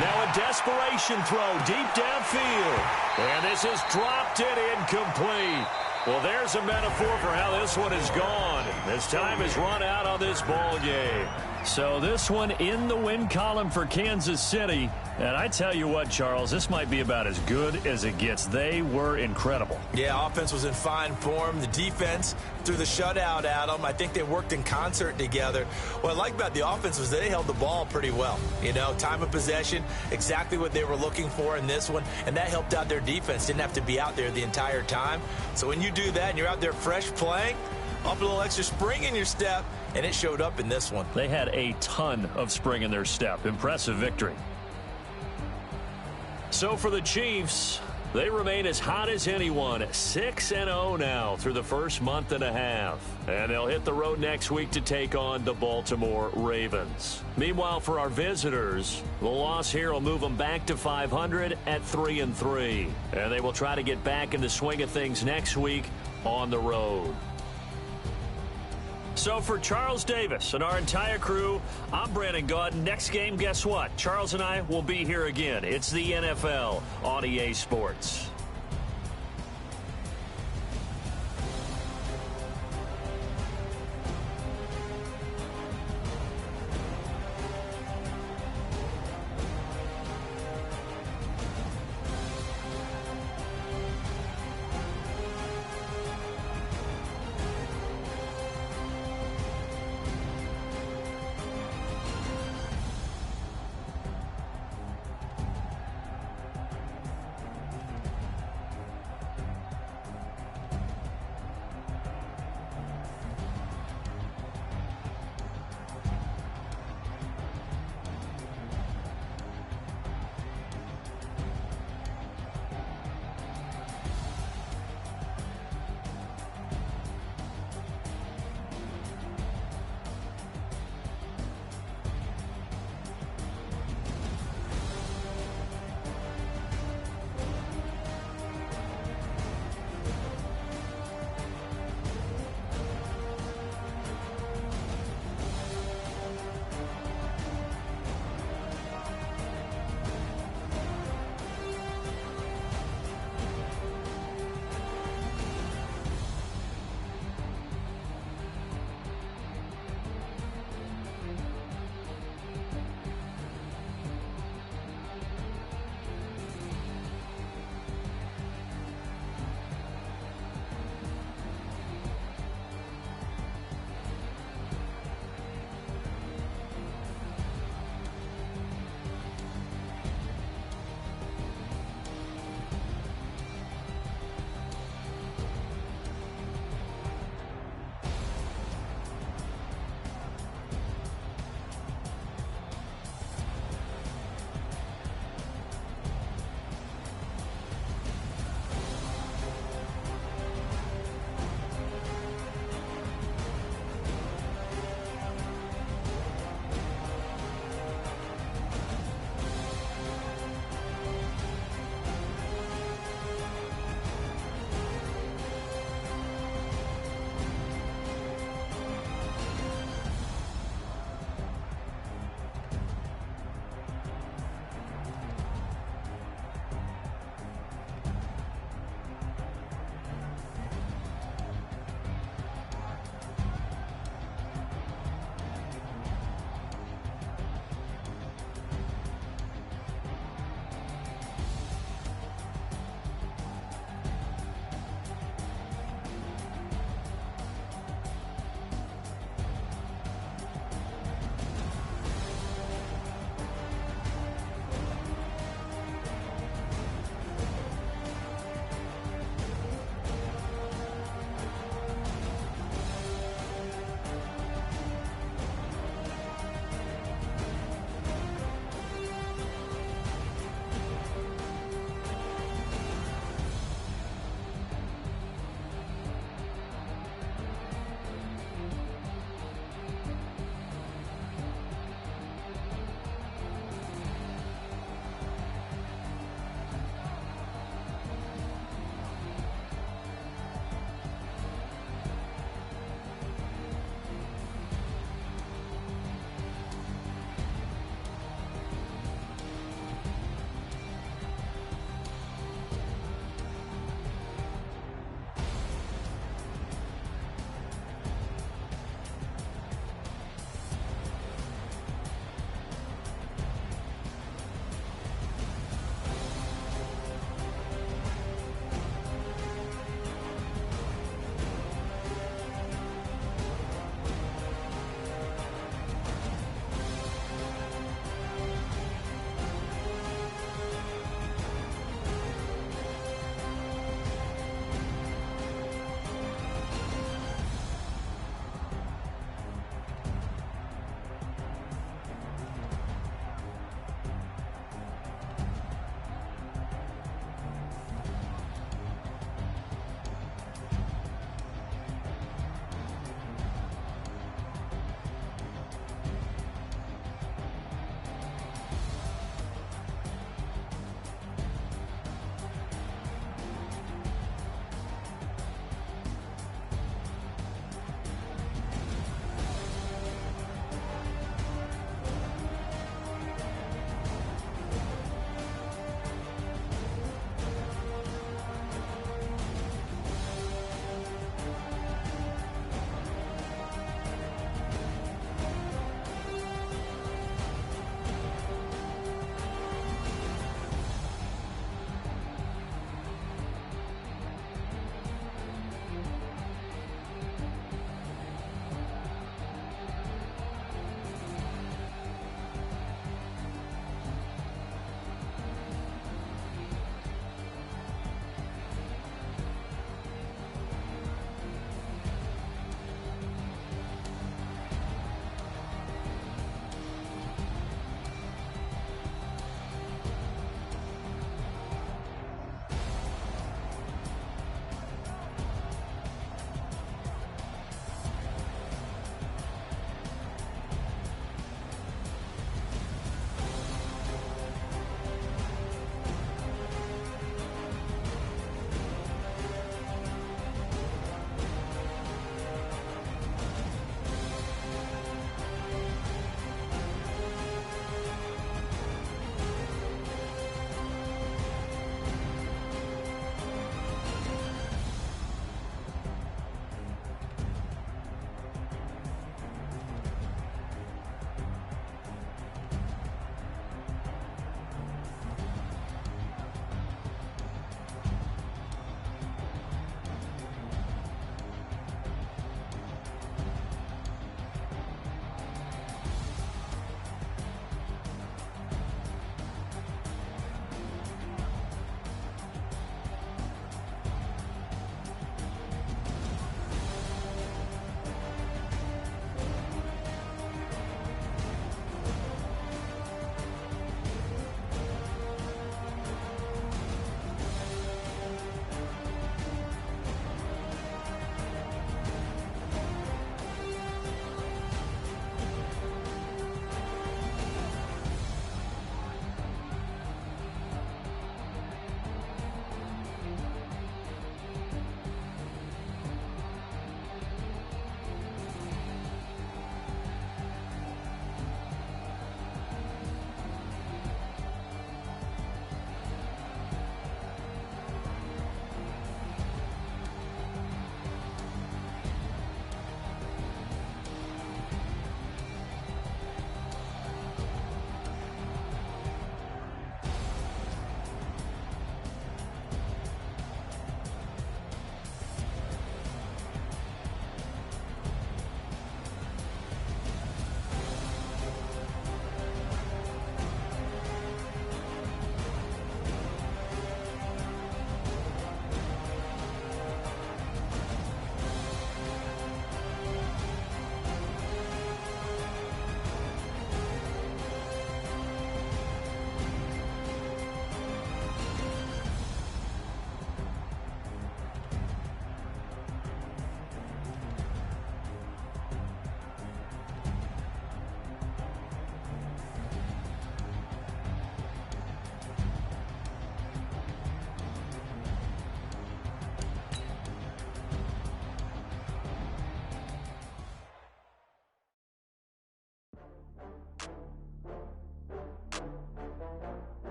Now a desperation throw deep downfield. And this is dropped and incomplete. Well, there's a metaphor for how this one is gone. This time has run out on this ball game. So this one in the win column for Kansas City. And I tell you what, Charles, this might be about as good as it gets. They were incredible.
Yeah, offense was in fine form. The defense threw the shutout at them. I think they worked in concert together. What I like about the offense was they held the ball pretty well. You know, time of possession, exactly what they were looking for in this one. And that helped out their defense. Didn't have to be out there the entire time. So when you do that and you're out there fresh playing, up a little extra spring in your step, and it showed up in this one.
They had a ton of spring in their step. Impressive victory. So for the Chiefs, they remain as hot as anyone. 6-0 now through the first month and a half. And they'll hit the road next week to take on the Baltimore Ravens. Meanwhile, for our visitors, the loss here will move them back to 500 at 3-3. And they will try to get back in the swing of things next week on the road. So for Charles Davis and our entire crew, I'm Brandon Gaudin. Next game, guess what? Charles and I will be here again. It's the NFL on EA Sports.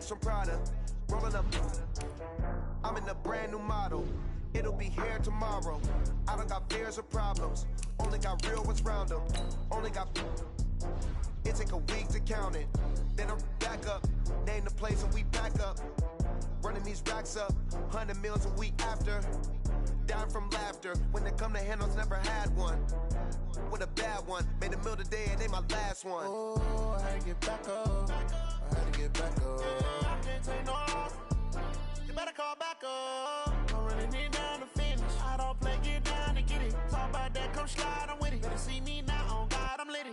Fears from Prada, rolling up. I'm in a brand new model. It'll be here tomorrow. I don't got fears or problems. Only got real ones round them. Only got. It take a week to count it. Then I'm back up. Name the place and we pack up. Running these racks up. 100 meals a week after. Down from laughter. When they come to handles, never had one. With a bad one. Made a meal today and they my last one.
Oh, I had to get back up. I had to get back up. I can't take no off. You better call back up. I'm running it down to finish. I don't play, get down to get it. Talk about that, come slide, I'm with it. Better see me now, on God, I'm litty.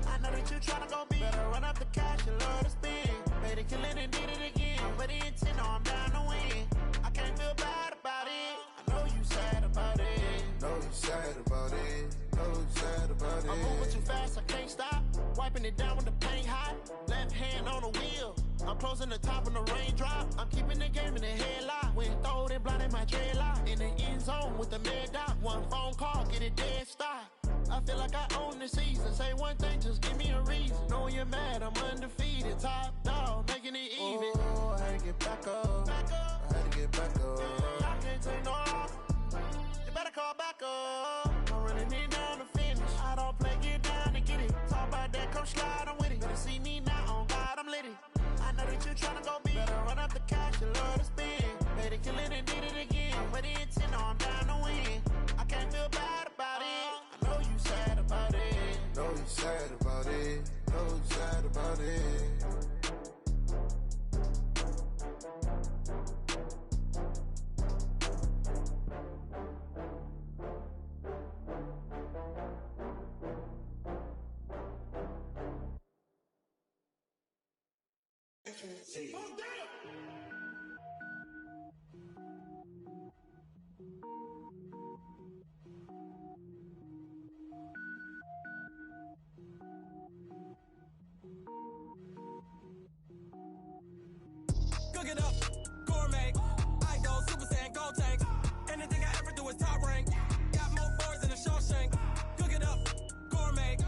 I know that you tryna go big. Better run up the cash, you love to spend. Better kill it and did it again. But the intent, no, I'm down to win. I can't feel bad about it. I know you sad about it.
Know you sad about it. Know you sad about it.
I'm moving too fast, I can't stop. Wiping it down when the paint hot. Left hand on the wheel. I'm closing the top when the raindrop. I'm keeping the game in the headlock. When throwed and blinded my dreadlock. In the end zone with the mad dot. One phone call, get it dead stop. I feel like I own the season. Say one thing, just give me a reason. Knowing you're mad, I'm undefeated. Top dog, making it even.
Oh, I had to get back up. I had to get back up.
I can't take no off. You better call back up. I'm running it down to finish. I don't play, get down to get it. Talk about that, come slide, I'm with it. Better see me now, on God, I'm litty. I know that you tryna go big. Better run up the cash, you love to spend. Better kill it and did it again. But the intent, no, I'm down to win. I can't feel bad about it. I know you sad about it.
Know you sad about it. Know you sad about it.
Cook it up, gourmet. I go Super Saiyan, gold tank. Anything I ever do is top rank. Got more boards than a Shawshank. Cook it up, gourmet.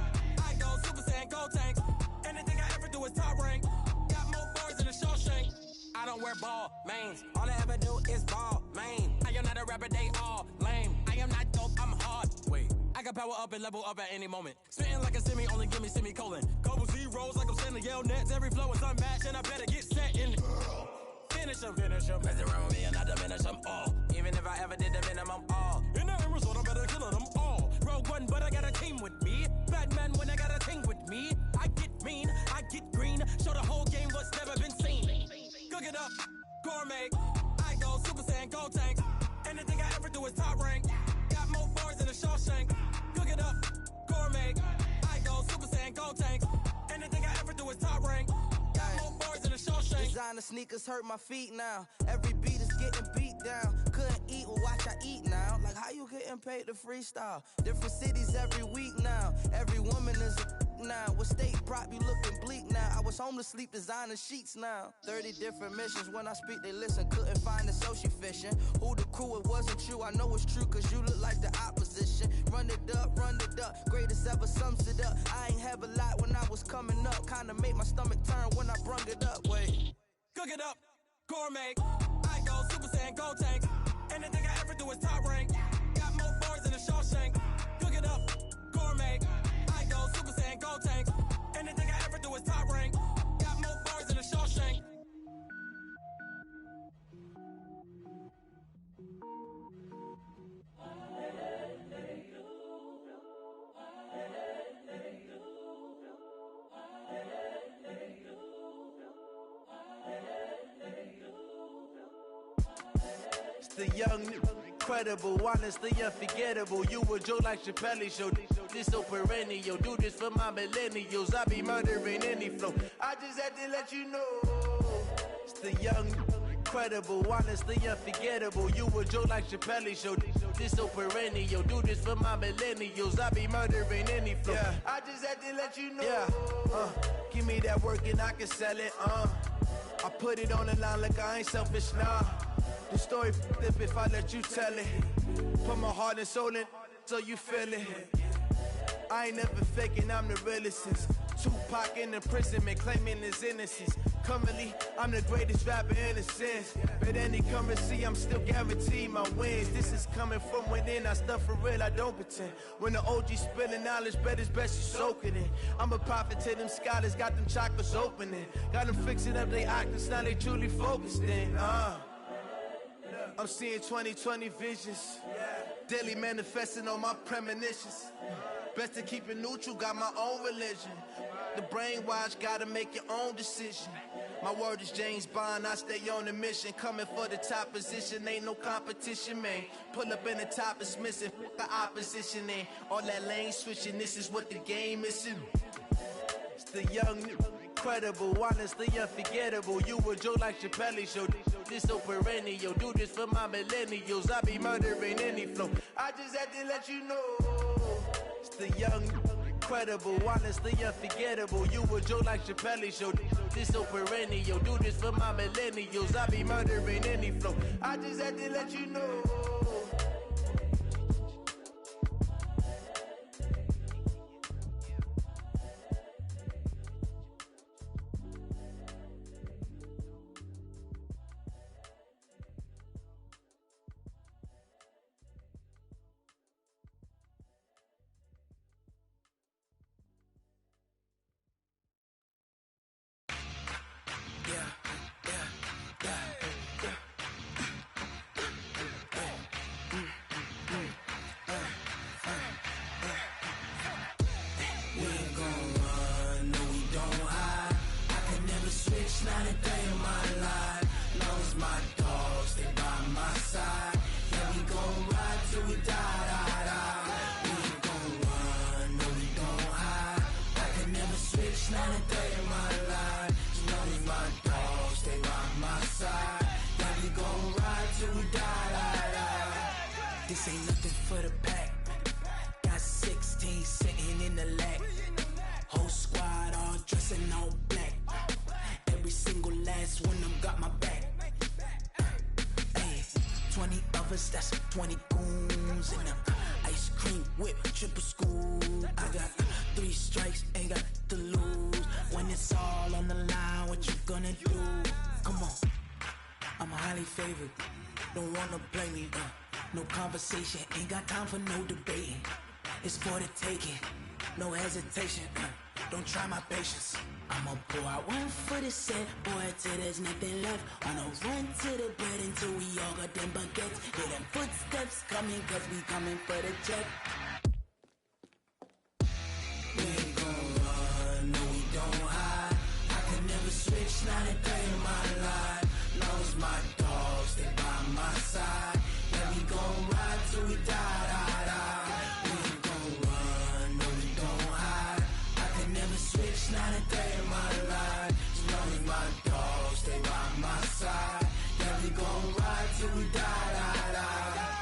I go Super Saiyan, gold tank. Anything I ever do is top rank. Got more boards than a Shawshank. I don't wear ball mains. All I ever do is ball main. I am not a rapper, they all lame. I am not dope, I'm hard. Wait, I can power up and level up at any moment. Spitting like a semi, only give me semicolon. Couple zeros like I'm sending yell nets. Every flow is unmatched and I better get set in. Finish them, mess around with me and I diminish them all. Even if I ever did the minimum, all. In the result, I better kill them all. Rogue One, but I got a team with me. Batman when I got a team with me. I get mean, I get green. Show the whole game what's never been seen. Cook it up, gourmet. I go Super Saiyan, gold tank. Anything I ever do is top rank. Got more bars than a Shawshank. Cook it up, gourmet. I go Super Saiyan, gold tank. Anything I ever do is top rank. Got more bars than a Shawshank.
Designer sneakers hurt my feet now. Every beat is getting beat down. Couldn't eat, well watch I eat now. Like how you getting paid to freestyle? Different cities every week now. Every woman is a now. With state prop you looking bleak now. I was home to sleep designer sheets now. 30 different missions. When I speak they listen. Couldn't find it so she fishing. Who the crew, it wasn't you. I know it's true cause you look like the opposition. Run it up, greatest ever sums it up. I ain't have a lot when I was coming up. Kinda made my stomach turn when I brung it up. Wait.
Cook it up, gourmet. I go Super Saiyan, gold tank. Anything I ever do is top rank. Got more bars than a Shawshank. Cook it up, gourmet. I go Super Saiyan, gold tank. Anything I ever do is top rank. Got more bars than a Shawshank.
The young, incredible, honestly unforgettable. You a Joe like Chappelle show. This so perennial. Do this for my millennials. I be murdering any flow. I just had to let you know. It's the young, incredible, honestly unforgettable. You a Joe like Chappelle show. This so perennial. Do this for my millennials. I be murdering any flow. Yeah. I just had to let you know. Yeah. Give me that work and I can sell it. I put it on the line like I ain't selfish, nah. The story flip if I let you tell it. Put my heart and soul in so you feel it. I ain't never faking, I'm the realest since Tupac in imprisonment, claiming his innocence. Currently, I'm the greatest rapper in a sense. But any currency, I'm still guaranteed my wins. This is coming from within, I stuff for real, I don't pretend. When the OG spilling knowledge, bet it's best you soak it in. I'm a prophet to them scholars, got them chakras opening. Got them fixing up they octaves, now they truly focused in. I'm seeing 2020 visions. Daily manifesting on my premonitions. Best to keep it neutral, got my own religion. The brainwash, gotta make your own decision. My word is James Bond, I stay on the mission. Coming for the top position, ain't no competition, man. Pull up in the top, it's missing, the opposition in. All that lane switching, this is what the game missing. It's the young, incredible, honestly unforgettable. You a joke like Chappelle show. This so perennial, do this for my millennials. I be murdering any flow. I just had to let you know. It's the young, incredible, honestly unforgettable. You a joke like Chappelle show. This so perennial, do this for my millennials. I be murdering any flow. I just had to let you know. This ain't nothing for the pack. Got 16 sitting in the lag. Whole squad all dressing all black. Every single last one of them got my back. Hey, 20 of us, that's 20 goons in them. Ice cream whip, triple scoop. I got 3 strikes, ain't got to lose. When it's all on the line, what you gonna do? Come on, I'm highly favored. Don't wanna blame me, no conversation, ain't got time for no debating. It's for the taking, no hesitation. Don't try my patience. I'ma pour out one for the set, boy, till there's nothing left. Wanna run to the bread until we all got them baguettes. Hear them footsteps coming, cause we coming for the check. We ain't gon' run, no we don't hide. I can never switch, not a day in my life. Long as my dogs stay by my side. Yeah, we gon' ride till we die, die, die. We ain't gon' run, no we don't hide. I can never switch, not a day in my life. As long as my dogs stay by my side. Yeah, we gon' ride till we die, die, die.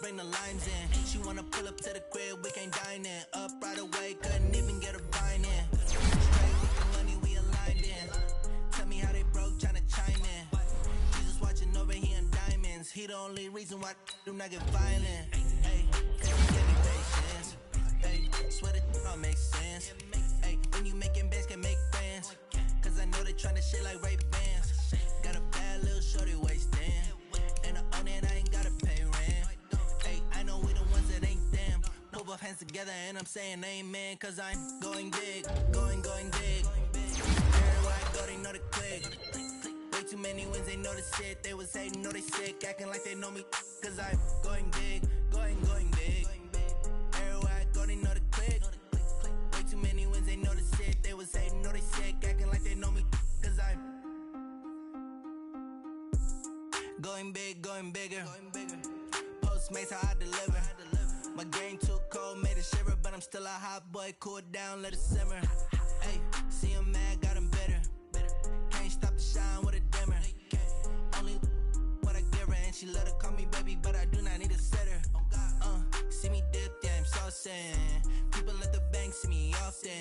bring the limes in. She wanna pull up to the crib, we can't dine in. Up right away, couldn't even get a vine in. Straight with the money, we aligned in. Tell me how they broke, tryna chime in. Jesus watching over here in diamonds. He the only reason why do not get violent. Hey, give me patience. Hey, swear that all makes sense. Hey, when you making bands, can make friends. Cause I know they tryna shit like Ray-Bans. Got a bad little shorty wasting. And I own it, I ain't gotta pay rent. Hey, I know we the ones that ain't them. Put both hands together and I'm saying amen. Cause I'm going big, going big. Everywhere I go, they know the click. Way too many wins, they know the shit. They was hating, know they sick, acting like they know me. Cause I'm going big, going big. Everywhere I go, they know the click. Way too many wins, they know the shit. They was hating, know they sick, acting like they know me. Cause I'm going big, going bigger. Postmates, how I deliver. My game too cold, made it shiver. But I'm still a hot boy, cool it down, let it simmer. Hey, see him mad, got him bitter. Can't stop the shine with a dimmer. Only what I give her, and she let her call me baby, but I do not need a sitter. See me dip, yeah, I'm saucing. People at the bank see me often.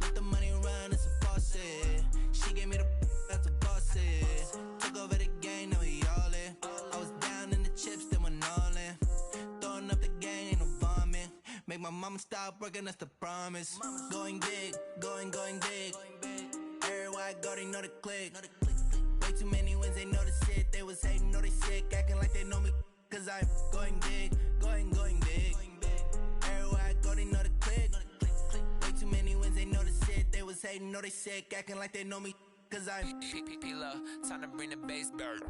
Let the money run, it's a faucet. She gave me the that's a boss is. Took over the game, now we all in. I was down in the chips, then went all in. Throwing up the game, ain't no vomit. Make my mama stop working, that's the promise. Going big, going big. Everywhere I go, they know the click. Way too many wins, they know the shit. They was hating, know they sick, acting like they know me. Cause I'm going big, going big. Everywhere I go, they know the click. Way too many wins, they know the shit. They was hating, know they sick, acting like they know me. Cause I'm P-P-P-Love, time to bring the bass back.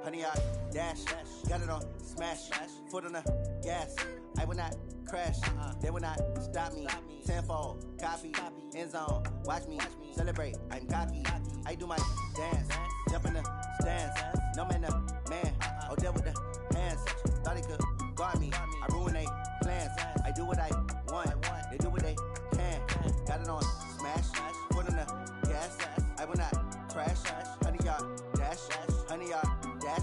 Honey, I dash, got it on smash, foot on the gas. I will not crash, they will not stop me. Tenfold, copy, end zone, watch me celebrate. I'm cocky, I do my dance, jump in the stands. No man, the man, oh, deal with the hands. Thought he could guard me, I ruin they plans. I do what I want, they do what they can. Got it on smash, foot on the gas. I will not crash, honey, y'all dash, honey, y'all dash,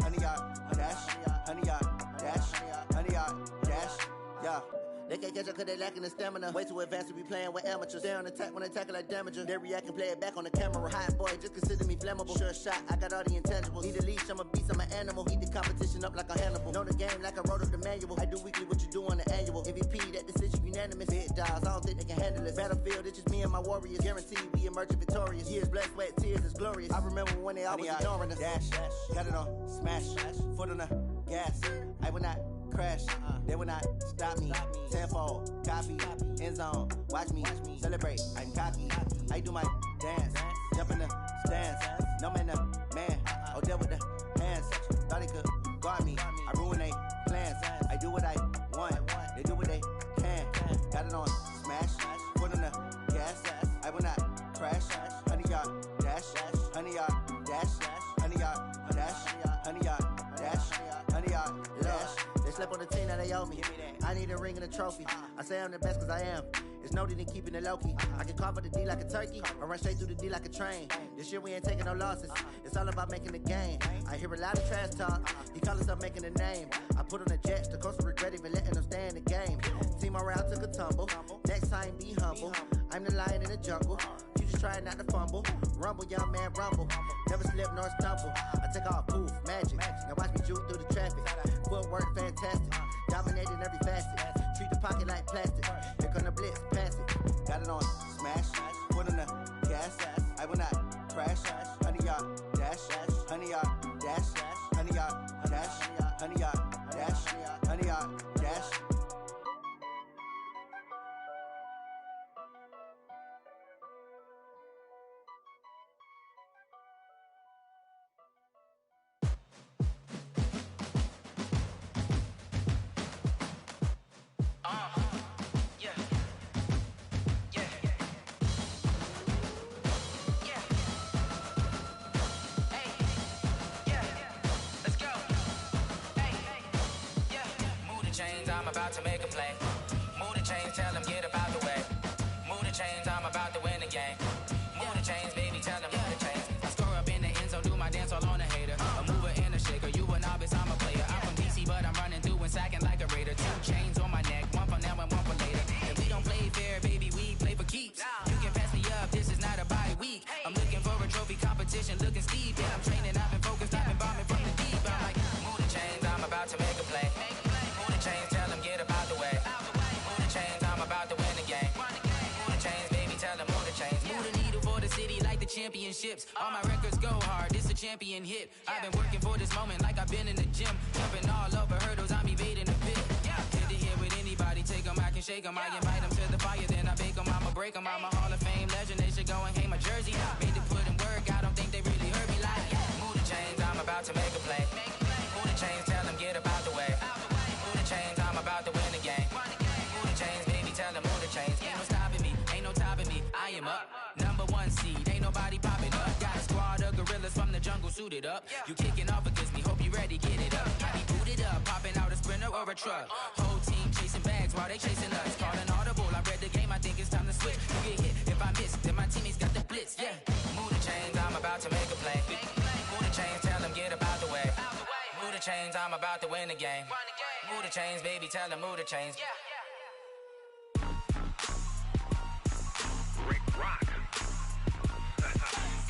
honey, y'all dash, honey, y'all dash, honey, y'all dash, yeah. They can't catch up cause they lacking the stamina. Way too advanced to be playing with amateurs. Stay on attack when they tackle like damager. They react and play it back on the camera. Hot boy, just consider me flammable. Sure shot, I got all the intangibles. Need a leash, I'm a beast, I'm an animal. Heat the competition up like a Hannibal. Know the game like I wrote up the manual. I do weekly what you do on the annual. MVP, that decision unanimous. Big dogs, I don't think they can handle it. Battlefield, it's just me and my warriors. Guaranteed we emerge victorious. Years, blood, sweat, tears, is glorious. I remember when they always ignoring us. Dash, got it on smash, foot on the gas. I will not crash, they will not stop me. Tenfold, copy, end zone, watch me celebrate. I'm cocky, I do my dance, jump in the stands. No man, the man, oh, deal with the hands. Thought he could guard me, I ruin they plans. I do what I want, they do what they can. Got it on smash, foot on the gas. I will not crash, honey, y'all dash, honey, y'all dash, honey, y'all dash, honey, y'all dash, honey, y'all dash. They slept on the team, now they owe me. I need a ring and a trophy. I say I'm the best cause I am. It's no need in keeping it low-key. I can carve up the D like a turkey, or run straight through the D like a train. This year we ain't taking no losses. It's all about making the game. I hear a lot of trash talk. He call himself making a name. I put on the Jets, the coach will regret even letting them stay in the game. Team morale took a tumble. Next time be humble. I'm the lion in the jungle. You just try not to fumble. Rumble, young man, rumble. Never slip nor stumble. I take off, poof, magic. Now watch me juke through the traffic. Footwork fantastic. Dominating every facet. Treat the pocket like plastic. Here come the blitz, pass it. Got it on smash, foot on the gas. I will not crash. Honey, y'all dash, honey, y'all dash, honey, y'all dash, honey, y'all dash, honey, y'all
I'm about to make a play. Move the chains, tell them get about the way. Move the chains, I'm about to win the game. Move the chains, baby, tell them move the chains. I score up in the end zone, do my dance all on a hater. A mover and a shaker, you a novice, I'm a player. I'm from DC, but I'm running through and sacking like a raider. 2 chains on my neck, one for now and one for later. And we don't play fair, baby, we play for keeps. You can pass me up, this is not a bye week. I'm looking for a trophy competition, looking steep. Yeah, I'm training, I've been focused, I've been bombing from the deep. I'm like, move the chains, I'm about to make a play. Move the chains, tell them get about the way. Move the chains, I'm about to win the game. Move the chains, baby, tell them move the chains. Move the needle for the city like the championships. All my records go hard, this a champion hit. I've been working for this moment like I've been in the gym. Jumping all over hurdles, I'm evading the pit. Hit to hit with anybody, take them, I can shake them. I invite them to the fire, then I bake them, I'ma break them. I'm a Hall of Fame legend, they should go and hang my jersey. Made to put in work, I don't think they really heard me like, move the chains, I'm about to make a play. Move the chains, tell them get about the way. Move the chains, I'm about to win the game. Move the chains, baby, tell them move the chains. Ain't no stopping me, ain't no topping me, I am up. #1 seed, ain't nobody popping up. Got a squad of gorillas from the jungle suited up. You kicking off against me, hope you ready, get it up. I be booted up, popping out a Sprinter or a truck. Whole team chasing bags while they chasing us. Call an audible, I read the game, I think it's time to switch. You get hit, if I miss, then my teammates got the blitz, yeah. Move the chains, I'm about to make a play. Move the chains, tell them get about the way. Move the chains, I'm about to win the game. Move the chains, baby, tell them move the chains.
Rick Rock.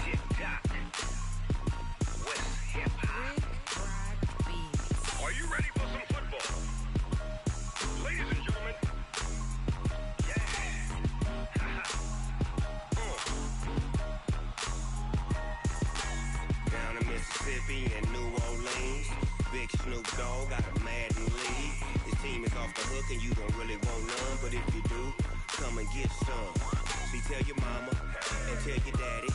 Tick-tock. West hip-hop. Are you ready for some football? Ladies and gentlemen. Yeah. Down in Mississippi and New Orleans, Big Snoop Dogg got a Madden league. His team is off the hook and you don't really want none, but if you do, come and get some. See, tell your mama and tell your daddy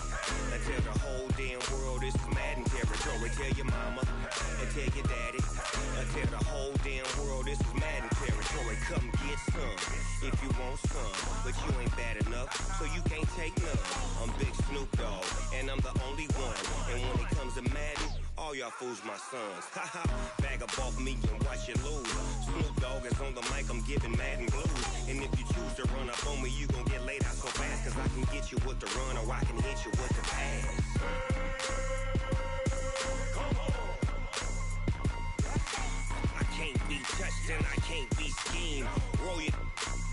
and tell the whole damn world this is Madden territory. Tell your mama and tell your daddy and tell the whole damn world this is Madden territory. Come get some if you want some, but you ain't bad enough, so you can't take none. I'm Big Snoop Dogg and I'm the only one. And when it comes to Madden, all y'all fools my sons. Haha, bag up off me and watch you lose. Snoop Dogg is on the mic, I'm giving Madden blues. And if you choose to run up on me, you gon' get laid out so fast. Cause I can get you with the run or I can hit you with the pass. Come on. I can't be touched and I can't be schemed. Roll you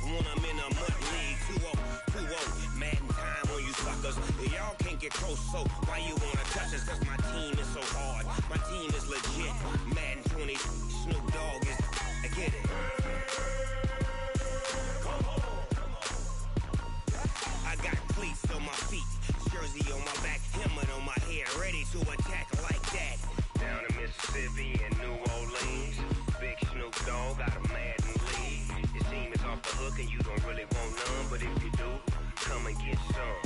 when I'm in a mud league. 2-0, Madden time on you suckers. Y'all can't get close, so why you wanna touch us? Cause my team is so hard. My team is legit. Madden 20, Snoop Dogg is, I get it. Come on. I got cleats on my feet, jersey on my back, helmet on my head, ready to attack like that. Down in Mississippi and New Orleans, Big Snoop Dogg got a Madden league. Your team is off the hook and you don't really want none, but if you do, come and get some.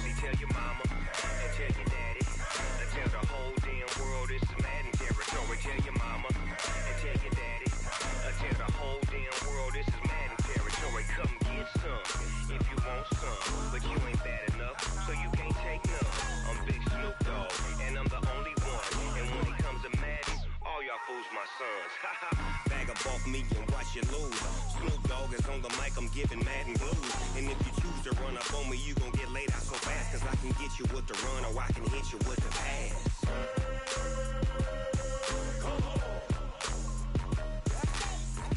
See, tell your mama and tell your daddy and tell the whole damn world this is Madden territory. Tell your mama and tell your daddy and tell the whole damn world this is Madden territory. Come get some if you want some, but you ain't bad enough, so you can't take none. I'm Big Snoop Dogg and I'm the only one. And when it comes to Madden, all y'all fools my sons. Bag up off me and watch you lose. Snoop Dogg is on the mic, I'm giving Madden blues. And if you choose to run up on me, you gon' get laid out so fast. Cause I can get you with the run or I can hit you with the pass. Come on.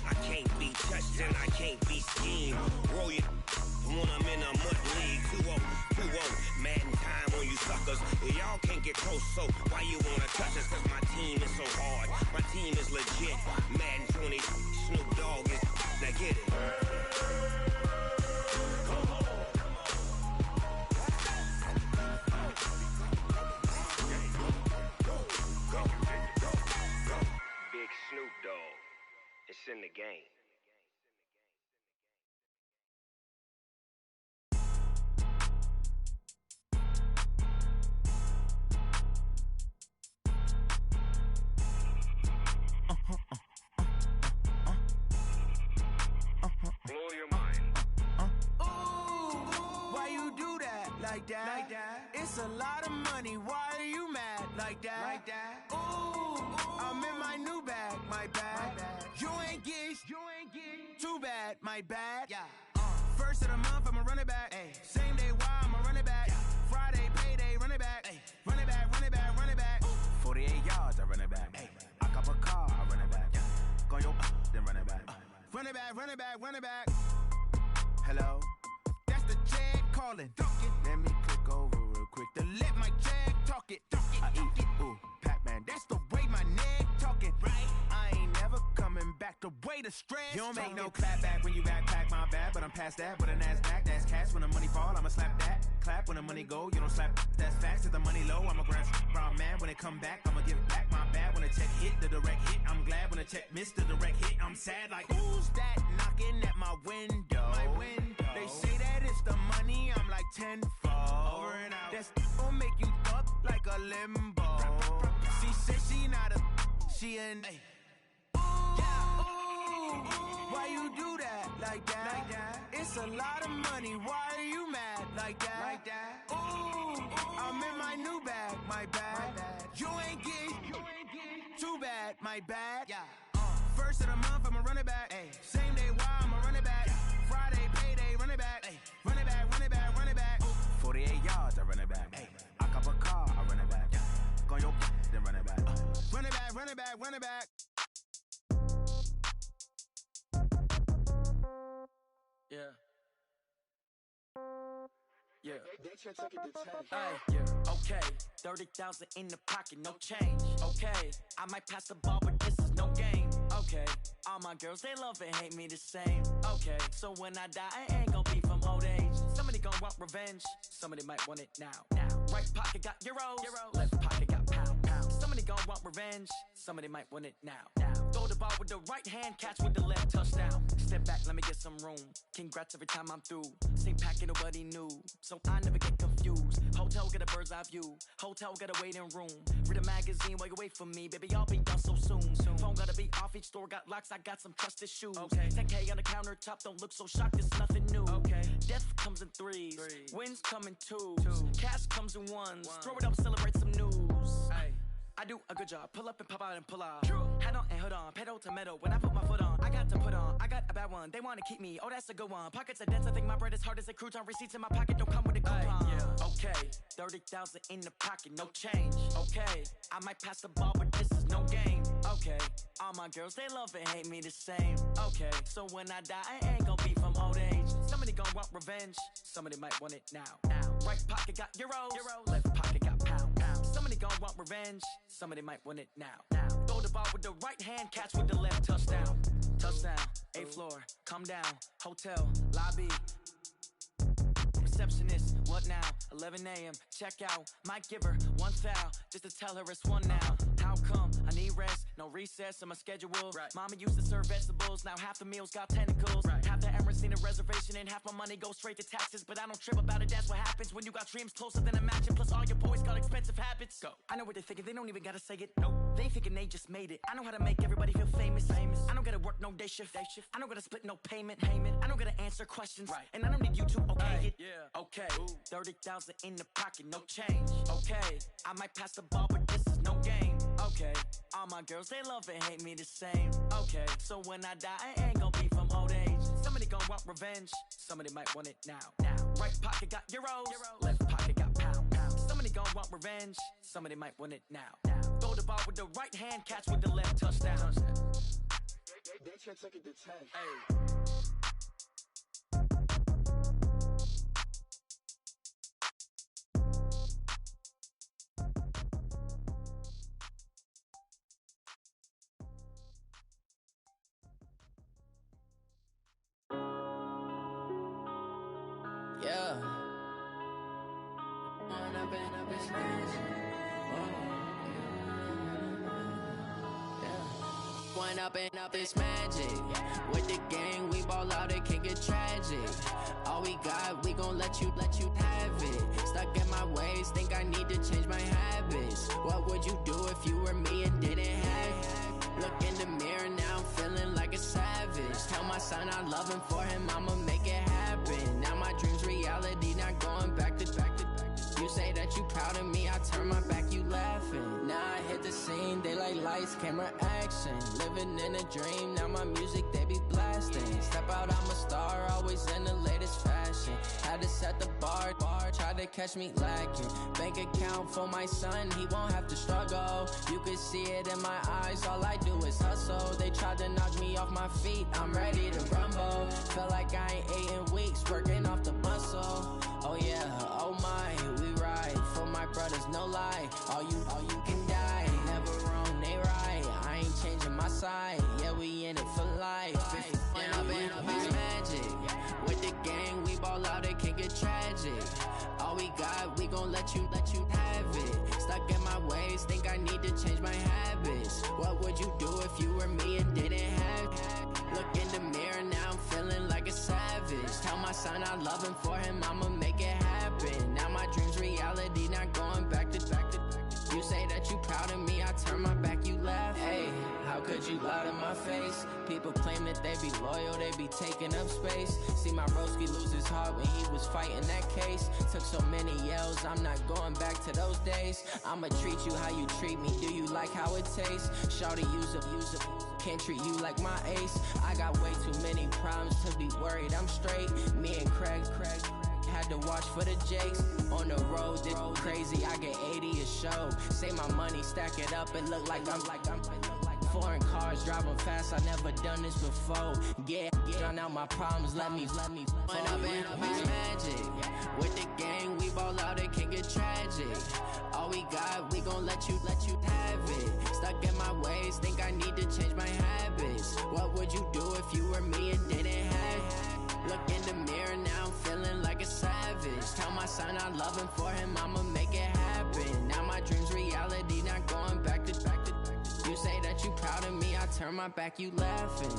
I can't be touched and I can't be schemed. Roll you when I'm in a mud league. 2-0, Madden time on you suckers. Y'all can't get close, so why you wanna touch us? Cause my team is so hard. My team is legit. Madden 20, Snoop Dogg is, now get it. Come on. Go. Big Snoop Dogg. It's in the game. Blow your mind.
Ooh, why you do that? Like that? It's a lot of money. Why are you mad? Like that? Ooh, I'm in my new bag, my bag. You ain't get
Too bad, my bad. Yeah. First of the month, I'ma run it back. Ay. Same day, why I'ma run it back. Yeah. Friday, payday, run it back. Ay. Run it back, run it back, run it back. 48 yards, I run it back. Ay. I cop a car, I run it back. Yeah. Go your then run it back. Run it back, run it back, run it back. Hello? That's the Jag calling. Let me click over real quick to let my Jag talk it. I eat, ooh, Pac-Man. That's the way my neck talking. Right? I ain't never coming back the way the stress. You don't make no clap back when you backpack my bad, but I'm past that with a NASDAQ. That's cash when the money fall, I'ma slap that. Clap when the money go, you don't slap. That's facts. If the money low, I'ma grab brown man. When it come back, I'ma give back my bad. When the check hit, the direct hit. I'm glad when the check missed the direct hit. I'm sad like, who's that knocking at my window? My window. They say that it's the money, I'm like tenfold. Over and out. That's gon' make you up like a limbo. She said she not a, she an. Ay. Why you do that like that? Like that? It's a lot of money. Why are you mad like that? Like that? Ooh, I'm in my new bag, my bad. You ain't get too bad, my bad. Yeah. First of the month, I'ma run it back. Ay. Same day, why I'ma run it back. Friday, payday, run it back. Ay. Run it back, run it back, run it back. 48 yards, I run it back. Ay. I cop a car, I run it back. Yeah. Go your then run it back. Run it back, run it back, run it back.
Yeah. Yeah. Yeah. Okay. 30,000 in the pocket, no change. Okay. I might pass the ball, but this is no game. Okay. All my girls, they love and hate me the same. Okay. So when I die, I ain't gonna be from old age. Somebody gonna want revenge. Somebody might want it now. Right pocket got euros. Left pocket got pound. Somebody gonna want revenge. Somebody might want it now. Throw the ball with the right hand, catch with the left, touchdown. Step back, let me get some room. Congrats every time I'm through. Same packet, nobody knew. So I never get confused. Hotel get a bird's eye view. Hotel get a waiting room. Read a magazine while you wait for me. Baby, I'll be done so soon. Phone gotta be off, each store got locks. I got some trusted shoes. Okay. 10K on the countertop, don't look so shocked, it's nothing new. Okay. Death comes in threes. Wins come in twos. Cash comes in ones. Throw it up, celebrate some news. Ay. I do a good job, pull up and pop out and pull out. Hat on and hood on, pedal to metal. When I put my foot on, I got to put on. I got a bad one, they wanna keep me. Oh, that's a good one. Pockets are dense, I think my bread is hard as a crouton. Receipts in my pocket don't come with a coupon. Yeah. Okay, 30,000 in the pocket, no change. Okay, I might pass the ball, but this is no game. Okay, all my girls, they love and hate me the same. Okay, so when I die, I ain't gonna be from old age. Somebody gonna want revenge, somebody might want it now. Right pocket got euros. Left pocket got pound. Somebody gonna want revenge, somebody might want it now. Throw the ball with the right hand, catch with the left, touchdown. Touchdown, 8th floor, come down, hotel, lobby. Receptionist, what now? 11 a.m., check out. Might give her one foul, just to tell her it's one now. How come? I need rest, no recess in my schedule. Right. Mama used to serve vegetables, now half the meals got tentacles. Right. Half the Emirates need a reservation and half my money goes straight to taxes. But I don't trip about it, that's what happens when you got dreams closer than a matching. Plus all your boys got expensive habits. Go. I know what they're thinking, they don't even gotta say it. Nope. They thinking they just made it. I know how to make everybody feel famous. I don't gotta work no day shift. I don't gotta split no payment. I don't gotta answer questions. Right. And I don't need you to okay it. Yeah. Okay. 30,000 in the pocket, no change. Okay. I might pass the ball, but this is no game. Okay. All my girls, they love and hate me the same. Okay. So when I die, I ain't gonna be from old age. Somebody gonna want revenge. Somebody might want it now. Right pocket got euros. Left pocket got pound. Somebody gonna want revenge. Somebody might want it now. Throw the ball with the right hand, catch with the left, touchdown.
They can't take it to 10.
Hey.
Yeah. One up and up, it's magic. With the gang, we ball out, it can get tragic. All we got, we gon' let you have it. Stuck in my ways, think I need to change my habits. What would you do if you were me and didn't have it? Look in the mirror, now I'm feeling like a savage. Tell my son I love him, for him I'ma make it happen. Now my dream's reality, not going back to. You say that you proud of me, I turn my back, you laughing. Now I hit the scene, they like lights, camera, action. Living in a dream, now my music, they be blasting. Step out, I'm a star, always in the latest fashion. Had to set the bar, tried to catch me lacking. Bank account for my son, he won't have to struggle. You could see it in my eyes, all I do is hustle. They tried to knock me off my feet, I'm ready to rumble. Feel like I ain't ate in weeks, working off the muscle. Oh yeah, oh my, we ride for my brothers, no lie. All you can die, never wrong, they right. I ain't changing my side, yeah, we in it for life. When I've been magic, with the gang, we ball out, it can get tragic. All we got, we gon' let you have it. Stuck in my ways, think I need to change my habits. What would you do if you were me and didn't have it? Look in the mirror, now I'm feeling like a savage. Tell my son I love him, for him I'ma make it happen. Now my dream's reality, not going back to. You say that you proud of me, I turn my back, you laugh. Hey, how could you lie to my face? People claim that they be loyal, they be taking up space. See my broski lose his heart when he was fighting that case. Took so many yells, I'm not going back to those days. I'ma treat you how you treat me, do you like how it tastes? Shawty, use up, can't treat you like my ace. I got way too many problems to be worried, I'm straight. Me and Craig had to watch for the Jakes. On the road, this crazy, I get 80 a show. Say my money, stack it up, it look like I'm foreign cars, driving fast, I never done this before. Yeah, drown out my problems, let me When I've been magic, with the gang, we ball out, it can get tragic. All we got, we gon' let you have it. Stuck in my ways, think I need to change my habits. What would you do if you were me and didn't have it? Look in the mirror, now I'm feeling like a savage. Tell my son I love him, for him I'ma make it happen. Now my dream's reality, not going back to. You say that you proud of me, I turn my back, you laughing.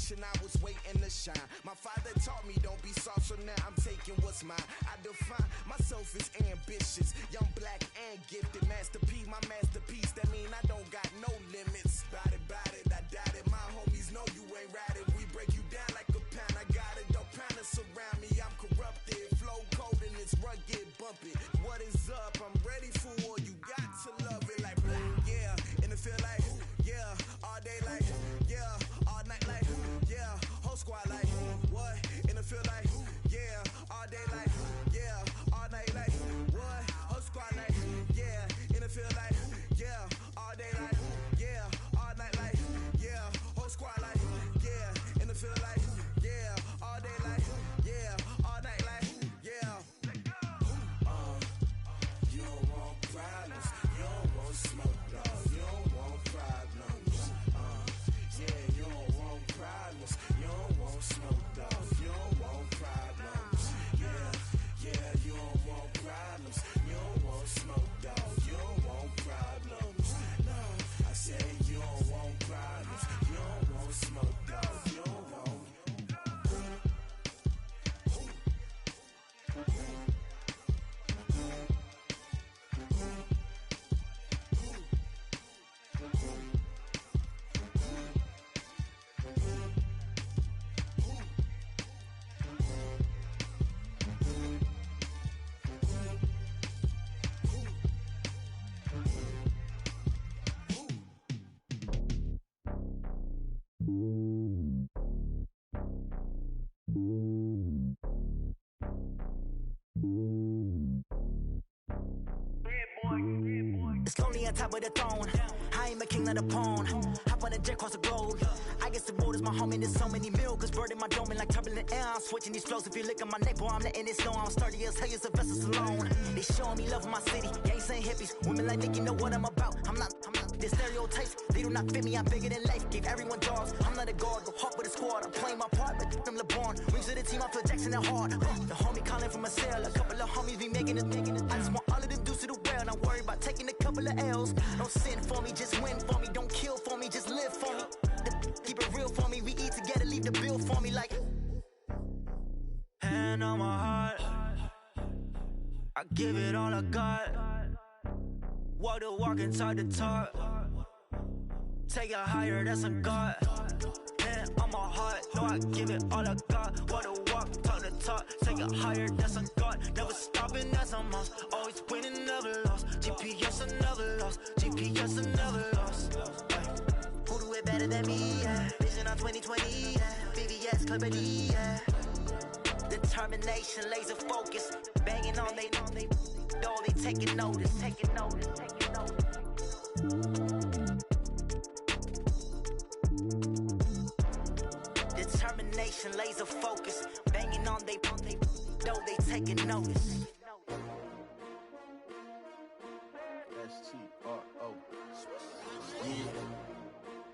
I was waiting to shine. My father taught me don't be soft, so now I'm taking what's mine. I define myself as ambitious, young, black, and gifted. Master P, my masterpiece. That mean I don't got no limits. Bout it, I doubt it. My homies know you ain't ratted. We break you down like a pound. I got it, don't pound us around me. I'm corrupted, flow cold and it's rugged, bumpy. What is up? I'm ready for war. You got to love it like black, yeah. And it feel like, yeah, all day like, yeah, all night like, yeah, whole squad like, what?
of the pawn. Hop on a jet across the globe. I guess the road is my home and there's so many milkers. Bird in my dome and like turbulent air. I'm switching these flows. If you look at my neck, boy, I'm letting it snow. I'm sturdy as hell as a vessel alone. They showing me love in my city. Gangs and hippies. Women like Nicky know what I'm about. I'm not the stereotypes. They do not fit me. I'm bigger than life. Gave everyone dogs. I'm not a guard. Go hawk with a squad. I'm playing my part, but them LeBron. Rings to the team. I feel Jackson and hard. The homie calling from a cell. A couple of homies be making it. I just want all of them dudes to do well. Not worry about taking a couple of L's. Don't sin for me, just win for me. Don't kill for me, just live for me. Keep it real for me. We eat together, leave the bill for me like. Hand on my heart, I give it all I got. Walk the walk and talk the talk. Take it higher, that's a God. Hand on my heart, no, I give it all I got. Walk the walk, talk the talk. Take it higher, that's a God. Never stopping, that's a must. Always winning, never lost. GPS, I never lost. GPS, I never lost. Who do it better than me? Yeah. Vision on 2020. Yeah. VVS, Clarity. Yeah. Determination, laser focus. Banging on they door, they taking notice. Taking notice. Taking notice. Determination, laser focus. Banging on they door, they taking notice.
S-T-R-O. Yeah.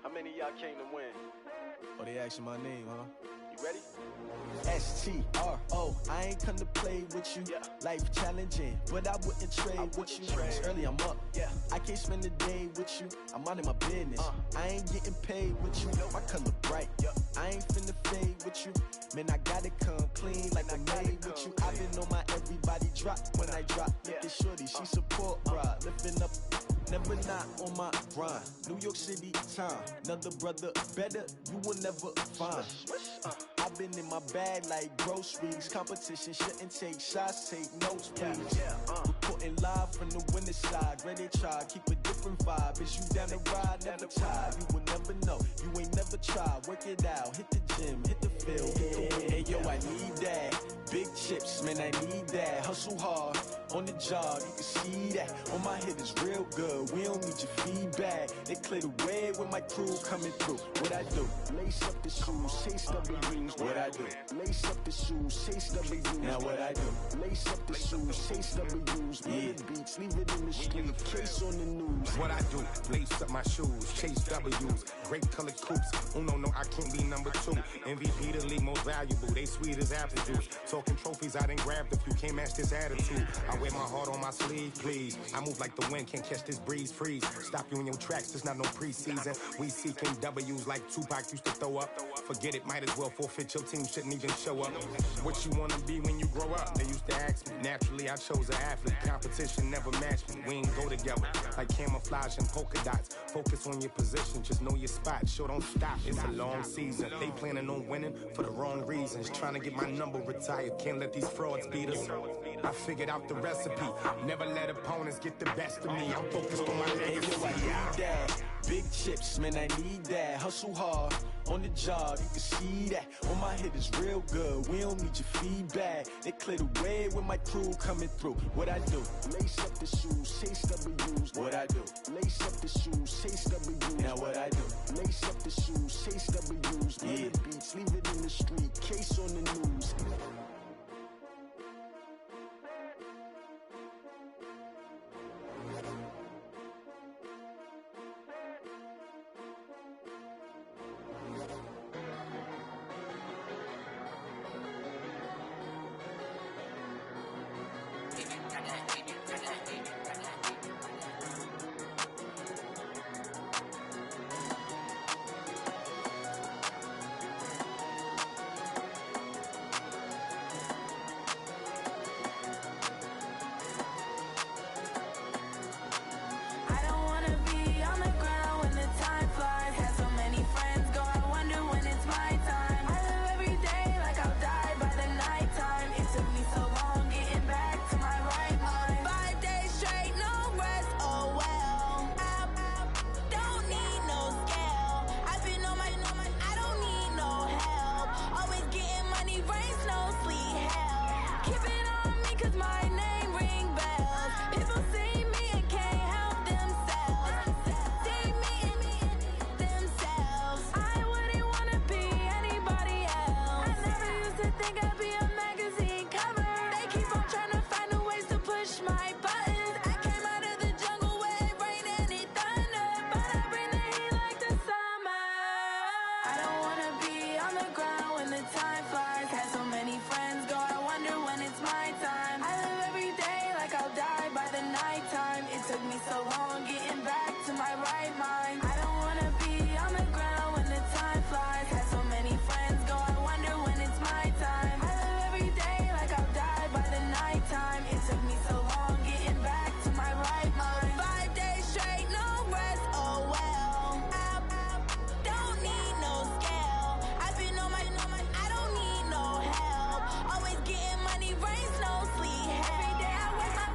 How many of y'all came to win?
Oh, they asking my name, huh?
You ready?
S-T-R-O. I ain't come to play with you.
Yeah.
Life challenging, but I wouldn't trade with you. It's early, I'm up.
Yeah.
I can't spend the day with you. I'm minding my business. I ain't getting paid with you. My color bright.
Yeah.
I ain't finna fade with you. Man, I gotta come clean like I made with you. I've been on my everybody drop when I drop. Look at shorty, she support, bruh. Lifting up, never not on my grind. New York City time, another brother better, you will never find. I've been in my bag like groceries. Competition shouldn't take shots, take notes, please. Reporting live from the winning side. Ready to try, keep a different vibe. Is you down the ride, never tired. You will never know, you ain't never tried. Work it out, hit the gym, hit the field, hit the win. Hey yo, I need that. Big chips, man, I need that. Hustle hard, on the job, you can see that. On my hit is real good, we don't need your feedback. They clear the way with my crew coming through. What I do? Lace up the shoes, chase W's. What I do? Lace up the shoes, chase W's. Now what I do? Lace up the shoes, chase W's. Yeah. Beats, leave it in the street, case on the news.
What I do? Lace up my shoes, chase W's. Great colored coops. Oh no, I can't be number 2. MVP the league most valuable. They sweet as apple juice. Talking trophies I done grabbed if you can't match this attitude. I wear my heart on my sleeve, please. I move like the wind, can't catch this breeze, freeze. Stop you in your tracks, there's not no preseason. We seeking W's like Tupac used to throw up. Forget it, might as well forfeit, your team shouldn't even show up. What you wanna be when you grow up? They used to ask me. Naturally, I chose an athlete. Competition never matched me. We ain't go together like camouflage and polka dots. Focus on your position, just know your spot. Sure, don't stop, it's a long season. They planning on winning for the wrong reasons. Trying to get my number retired, can't let these frauds beat us. I figured out the recipe. Never let opponents get the best of me. I'm focused on my legacy.
I need that. Big chips, man, I need that. Hustle hard, on the job, you can see that. On my hit is real good, we don't need your feedback. They clear the way with my crew coming through. What I do? Lace up the shoes, chase W's. What I do? Lace up the shoes, chase W's. Now what I do? Lace up the shoes, chase W's. Yeah. Beats, leave it in the street, case on the news.
wanna be on the ground when the time flies. Had so many friends go, I wonder when it's my time. I live every day like I'll die by the nighttime. It took me so long getting back to my right mind. I don't wanna be on the ground when the time flies. Had so many friends go, I wonder when it's my time. I live every day like I'll die by the nighttime. It took me so long getting back to my right mind. 5 days straight, no rest, oh well. I don't need no scale. I've been on my, I don't need no help. Always getting money, rain, snow, sleet. Every day I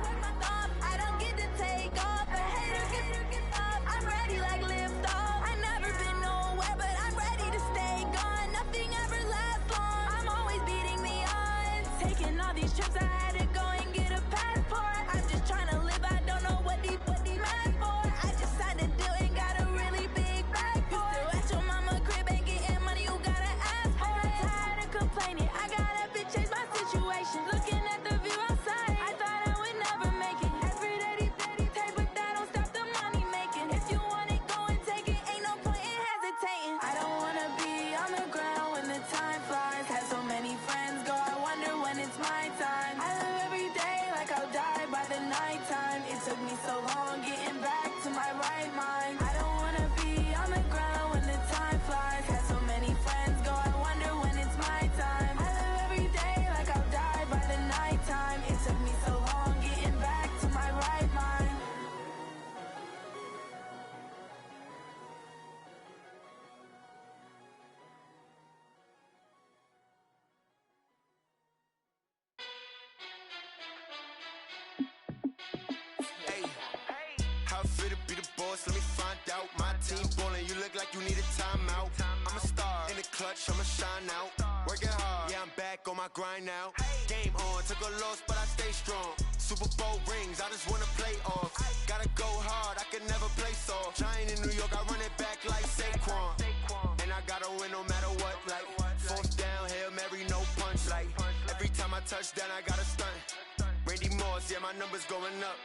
work my thumb. I don't get to take off. A hater get up. I'm ready like lift off. I never been nowhere, but I'm ready to stay gone. Nothing ever lasts long. I'm always beating the odds. Taking all these trips, I had to go and get a passport. I'm just trying to live. I don't know what these mad for. I just signed a deal and got a really big bag for it. Still at your mama crib ain't getting money, you gotta ask for it. Tired of complaining, I got up and changed my situation. Looking at the view outside, I thought I would never make it. Every day they take, but that don't stop the money making. If you want it, go and take it, ain't no point in hesitating. I don't wanna be on the ground when the time flies. Had so many friends go, I wonder when it's my time. I live every day like I'll die by the nighttime. It took me so long getting back to my right mind. I don't wanna be on the ground when the time flies. Had so many friends go, I wonder when it's my time. I live every day like I'll die by the nighttime. It took me so long getting back to my right mind.
Hey, how fit to be the boss? Let me find out. My team ballin', you look like you need a timeout. I'm a star in the clutch, I'ma shine out. Working hard, yeah, I'm back on my grind now. Game on, took a loss, but I stay strong. Super Bowl rings, I just wanna play off. Gotta go hard, I can never play soft. Giant in New York, I run it back like Saquon. And I gotta win no matter what, like fourth down, Hail Mary, no punch. Like every time I touch down, I gotta stunt. Randy Moss, yeah, my numbers going up.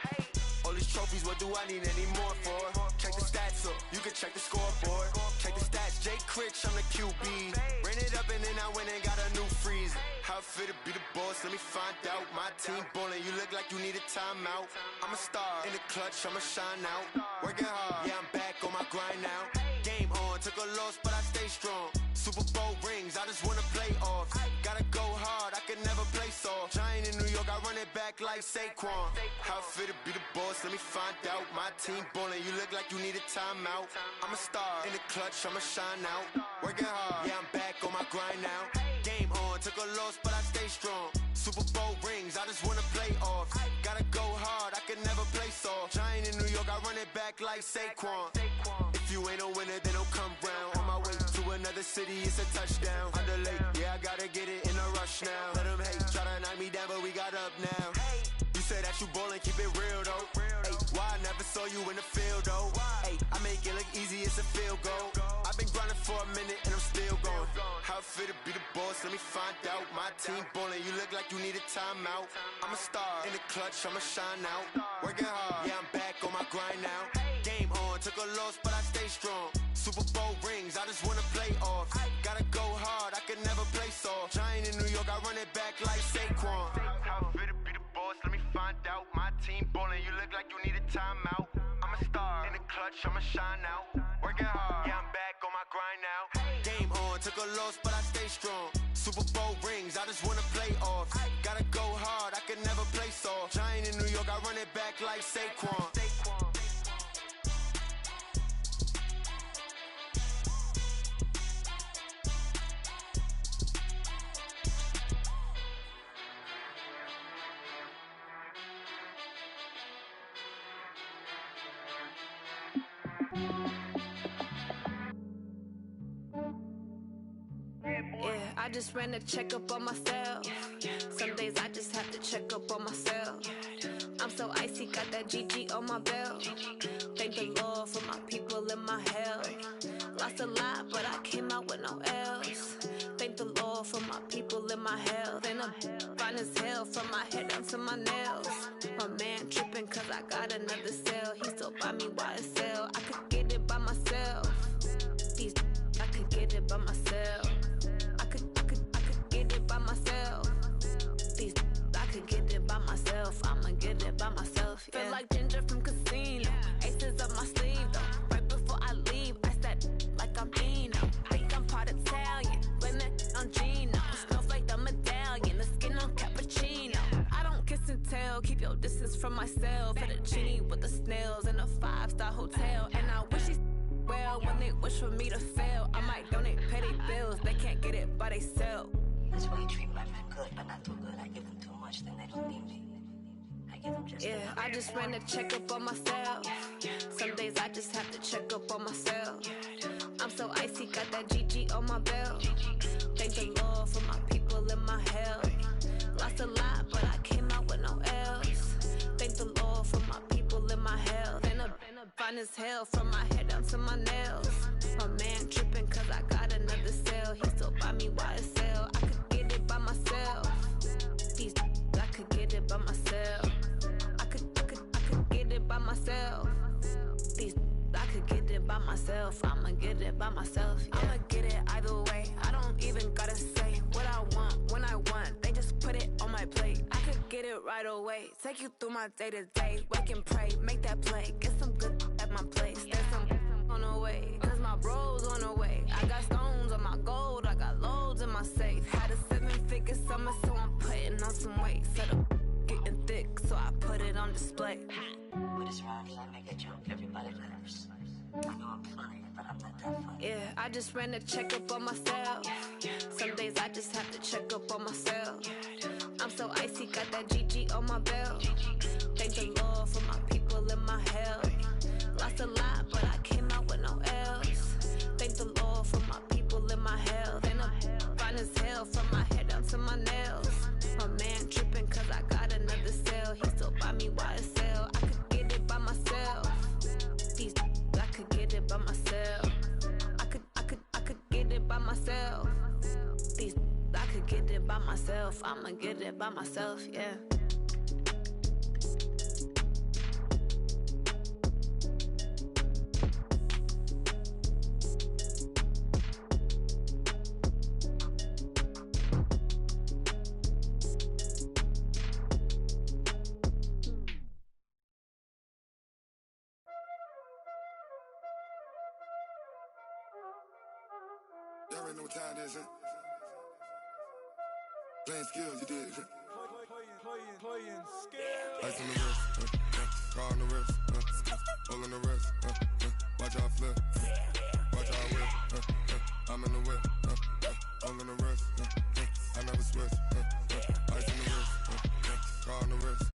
All these trophies, what do I need any more for? Check the stats up, you can check the scoreboard. Check the stats, Jay Critch, I'm the QB. Ran it up and then I went and got a new freeze. How fit to be the boss, let me find out. My team ballin', you look like you need a timeout. I'm a star in the clutch, I'ma shine out. Working hard, yeah, I'm back on my grind now. Game on, took a loss, but I stay strong. Super Bowl rings, I just wanna play off. Gotta go hard, I can never play soft. Giant in New York, I run it back like Saquon. How fit to be the boss, let me find out. My team ballin', you look like you need a timeout. I'm a star in the clutch, I'ma shine out. Working hard, yeah, I'm back on my grind now. Game on, took a loss, but I stay strong. Super Bowl rings, I just wanna play off. Gotta go hard, I can never play soft. Giant in New York, I run it back like Saquon. If you ain't a winner, then don't come round. On my way to another city, it's a touchdown. Underlay, yeah, I gotta get it in a rush now. Let them hate, try to knock me down, but we got up now. You say that you ballin', keep it real though. Hey, why I never saw you in the field though? Hey, I make it look easy, it's a field goal. I've been grinding for a minute and I'm still going. How fit to be the boss, let me find out. My team ballin', you look like you need a timeout. I'm a star in the clutch, I'ma shine out. Working hard, yeah, I'm back on my grind now. Game on, took a loss, but I stay strong. Super Bowl rings, I just wanna play off. Gotta go hard, I can never play soft. Giant in New York, I run it back like Saquon. How fit to be the boss, let me find out. My team ballin', you look like you need a timeout. I'm a star in the clutch, I'ma shine out. Working hard, yeah, I'm back on my grind now. Game on, took a loss, but I stay strong. Super Bowl rings, I just wanna play off. Gotta go hard, I can never play soft. Giant in New York, I run it back like Saquon.
Yeah, I just ran a checkup on myself. Some days I just have to check up on myself. I'm so icy, got that GG on my belt. Thank the Lord for my people and my health. Lost a lot, but I came out with no L's. Thank the Lord for my people and my health. And I'm fine as hell from my head down to my nails. My man tripping cause I got another cell. He still buy me YSL. I could get it by myself. These I could get get it by myself. I could get it by myself. These I could get it by myself. I'ma get it by myself. Yeah. Feel like Ginger from Casino. Aces up my sleeve though. Right before I leave, I said like I'm Dino. Think I'm part Italian, blame that on Gino. Snowflake the medallion, the skin on cappuccino. I don't kiss and tell, keep your distance from myself. Fettuccine with the snails in a 5-star hotel. And I wish he's well when they wish for me to fail. I might donate petty bills, they can't get it by themselves.
That's why you treat my friend good, but not too good. I give them too much, then they don't need me. I give them just enough.
I just ran a checkup on myself. Some days I just have to check up on myself. I'm so icy, got that GG on my belt. Thank the Lord for my people in my health. Lost a lot, but I came out with no else. Thank the Lord for my people in my health. And a fine as hell from my head down to my nails. My man tripping cause I got another cell. He still buy me YSL. I could get it by myself. These I could get it by myself. I could get it by myself. These I could get it by myself. I'ma get it by myself. Yeah. I'ma get it either way. I don't even gotta say what I want when I want. They just put it on my plate. I could get it right away. Take you through my day to day. Wake and pray, make that play. Get some good at my place. There's some on the way, cause my bro's on the way. I got stones on my gold. I got loads in my safe. Had a 7-figure summer, so I'm putting on some weight. Set up getting thick, so I put it on display.
With this rhymes, I make a joke, everybody laughs. I know I'm funny, but I'm not that funny.
Yeah, I just ran a checkup on myself. Some days I just have to check up on myself. I'm so icy, got that GG on my belt. Thank the Lord for my people in my health. Lost a lot, but I came out with no else. Thank the Lord for my people in my health. And I'm fine as hell from my head down to my nails. My man tripping cause I got another cell. He still buy me YSL. I could get it by myself. These I could get it by myself. I could get it by myself. These I could get it by myself. I'ma get it by myself, yeah.
Y'all already know what time it is, huh? Playing skills, you did.
Playing skills.
Ice on the wrist, car on the wrist, hole in the wrist, watch out flip, watch out whip, I'm in the whip, hole in the wrist, I never switch, ice on the wrist, car on the wrist.